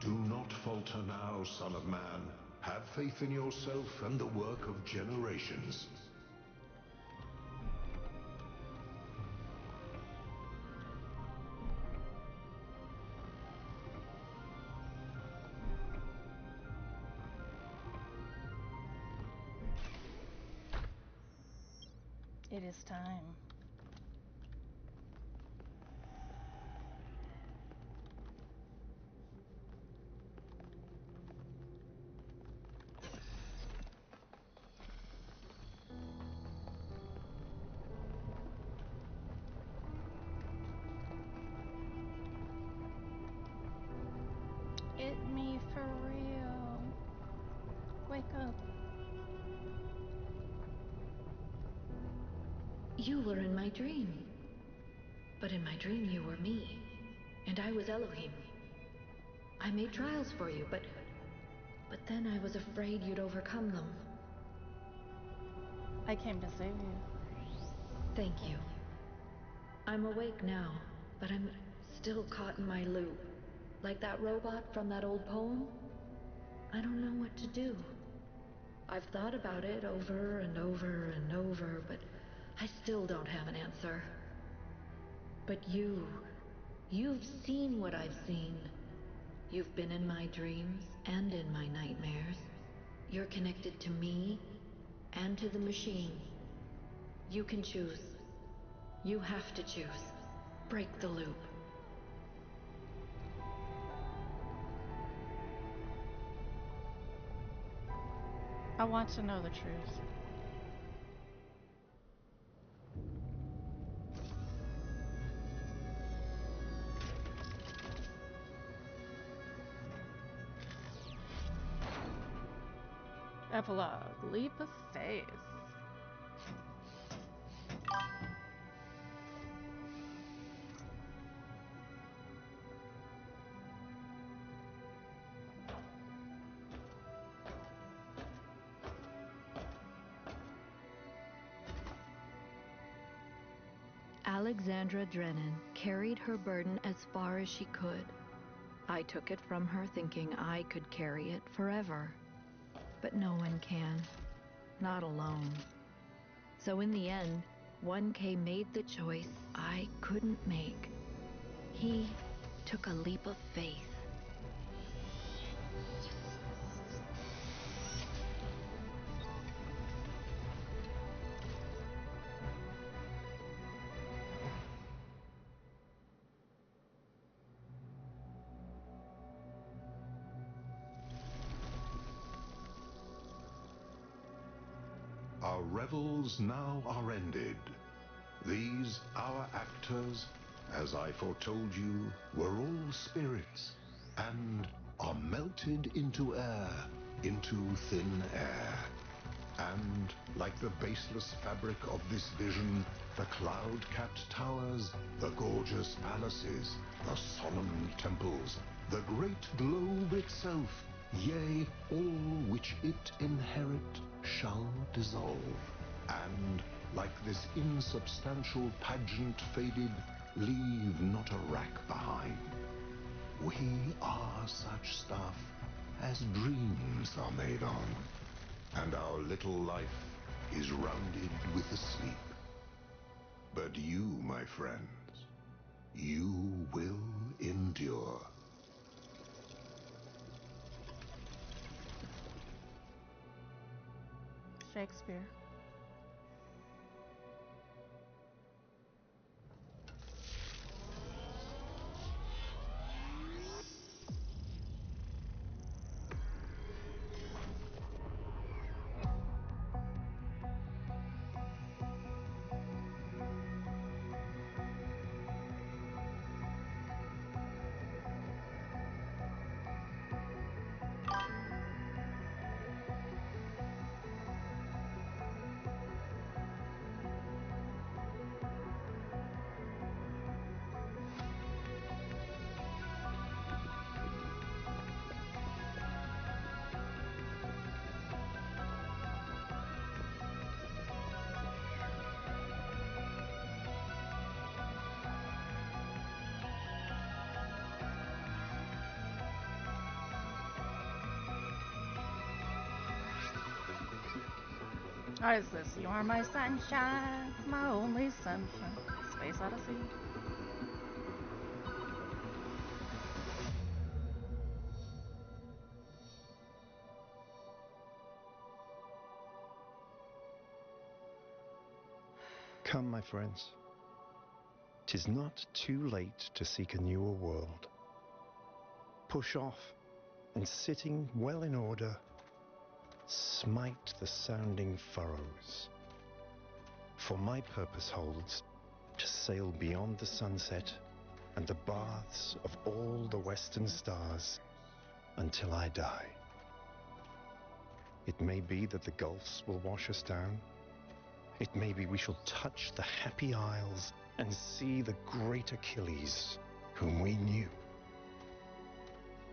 Speaker 5: Do not falter now, son of man. Have faith in yourself and the work of generations.
Speaker 4: It is time. It me for real. Wake up.
Speaker 3: You were in my dream. But in my dream you were me, and I was Elohim. I made trials for you, but then I was afraid you'd overcome them.
Speaker 4: I came to save you.
Speaker 3: Thank you. I'm awake now, but I'm still caught in my loop. Like that robot from that old poem? I don't know what to do. I've thought about it over and over and over, but I still don't have an answer. But you've seen what I've seen. You've been in my dreams and in my nightmares. You're connected to me and to the machine. You can choose. You have to choose. Break the loop.
Speaker 4: I want to know the truth. Epilogue. Leap of faith.
Speaker 3: Alexandra Drennan carried her burden as far as she could. I took it from her thinking I could carry it forever. But no one can. Not alone. So in the end, 1K made the choice I couldn't make. He took a leap of faith.
Speaker 5: Our revels now are ended. These, our actors, as I foretold you, were all spirits, and are melted into air, into thin air. And, like the baseless fabric of this vision, the cloud-capped towers, the gorgeous palaces, the solemn temples, the great globe itself, yea, all which it inherit, shall dissolve. And, like this insubstantial pageant faded, leave not a rack behind. We are such stuff as dreams are made on, and our little life is rounded with a sleep. But you, my friends, you will endure.
Speaker 4: Shakespeare. Or is this You're My Sunshine, My Only Sunshine? Space Odyssey?
Speaker 6: Come, my friends. 'Tis not too late to seek a newer world. Push off, and sitting well in order, smite the sounding furrows. For my purpose holds to sail beyond the sunset and the baths of all the western stars until I die. It may be that the gulfs will wash us down. It may be we shall touch the happy isles and see the great Achilles, whom we knew.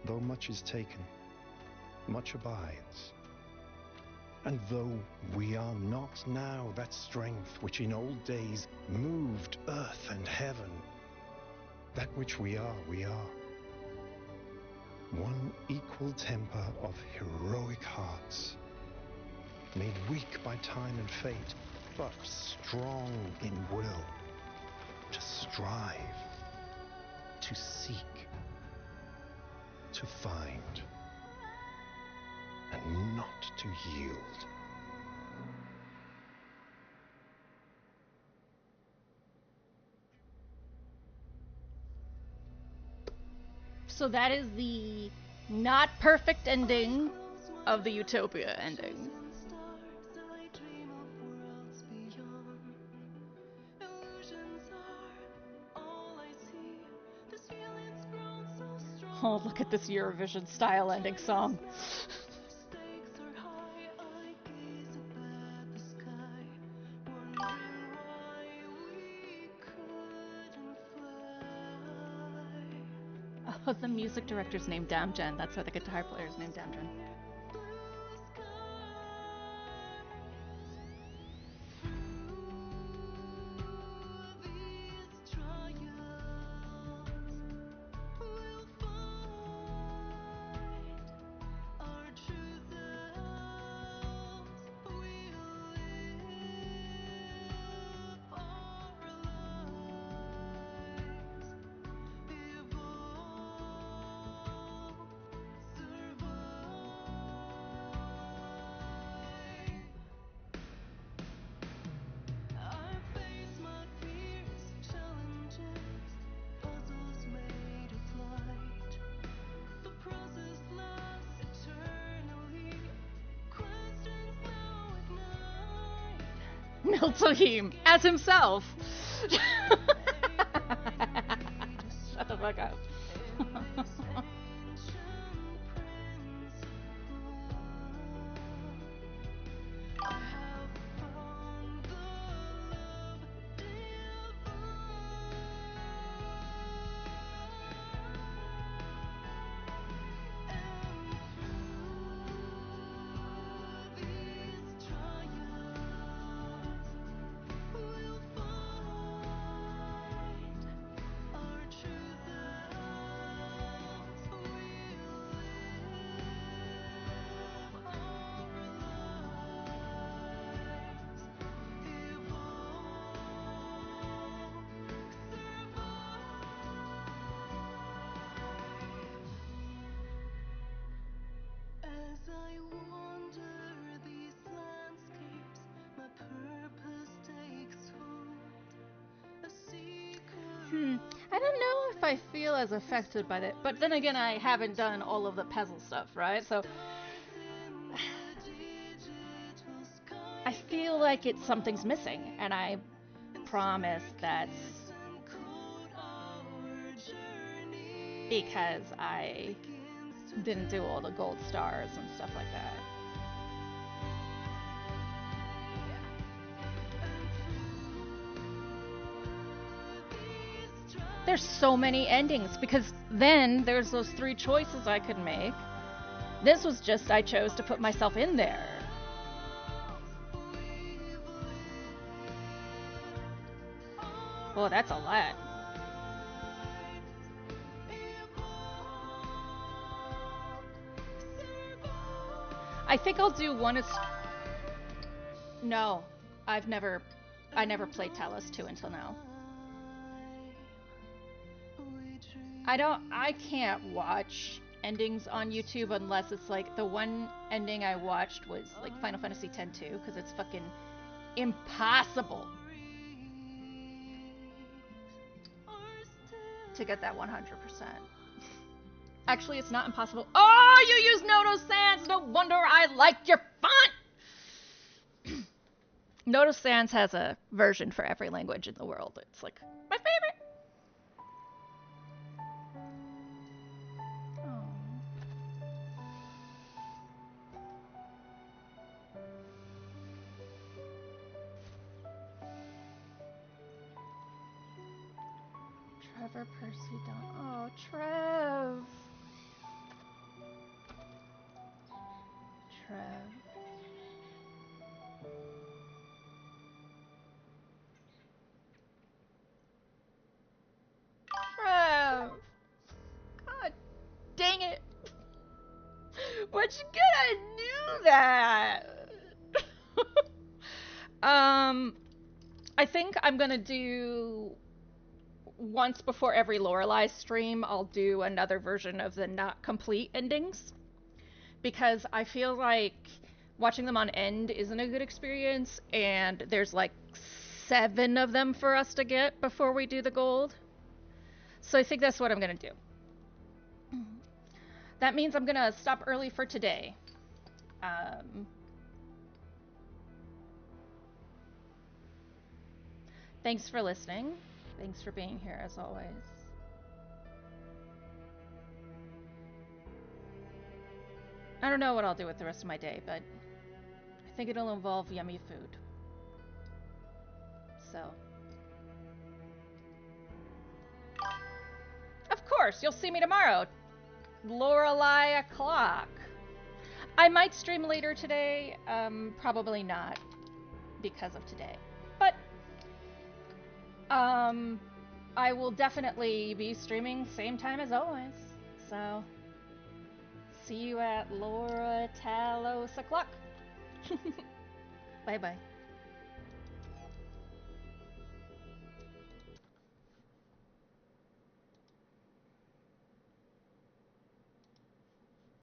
Speaker 6: Though much is taken, much abides. And though we are not now that strength which in old days moved earth and heaven, that which we are, we are. One equal temper of heroic hearts, made weak by time and fate, but strong in will, to strive, to seek, to find, and not to yield.
Speaker 4: So that is the not perfect ending of the Utopia ending. Oh, look at this Eurovision style ending song. Oh, the music director's named Damjan. That's why the guitar player's named Damjan. Niltahim as himself. Shut the fuck up. I don't know if I feel as affected by that, but then again, I haven't done all of the puzzle stuff, right? So I feel like something's missing, and I promise that's because I didn't do all the gold stars and stuff like that. There's so many endings because then there's those 3 choices I could make. This was just I chose to put myself in there. Well, that's a lot. I think I'll do one. No, I never played Talos 2 until now. I can't watch endings on YouTube unless it's like the one ending I watched was like Final Fantasy X-2 because it's fucking impossible to get that 100%. Actually, it's not impossible. Oh, you use Noto Sans! No wonder I like your font! Noto Sans has a version for every language in the world. It's like my favorite! Trevor Percy Don. Oh, Trev. Trev. Trev. God dang it. But you could have knew that. I think I'm gonna do once before every Lorelei stream, I'll do another version of the not complete endings. Because I feel like watching them on end isn't a good experience, and there's like 7 of them for us to get before we do the gold. So I think that's what I'm gonna do. That means I'm gonna stop early for today. Thanks for listening. Thanks for being here as always. I don't know what I'll do with the rest of my day, but I think it'll involve yummy food. So. Of course, you'll see me tomorrow. Lorelei o'clock. I might stream later today. Probably not because of today. But I will definitely be streaming same time as always. So see you at Laura Talos o'clock. Bye bye.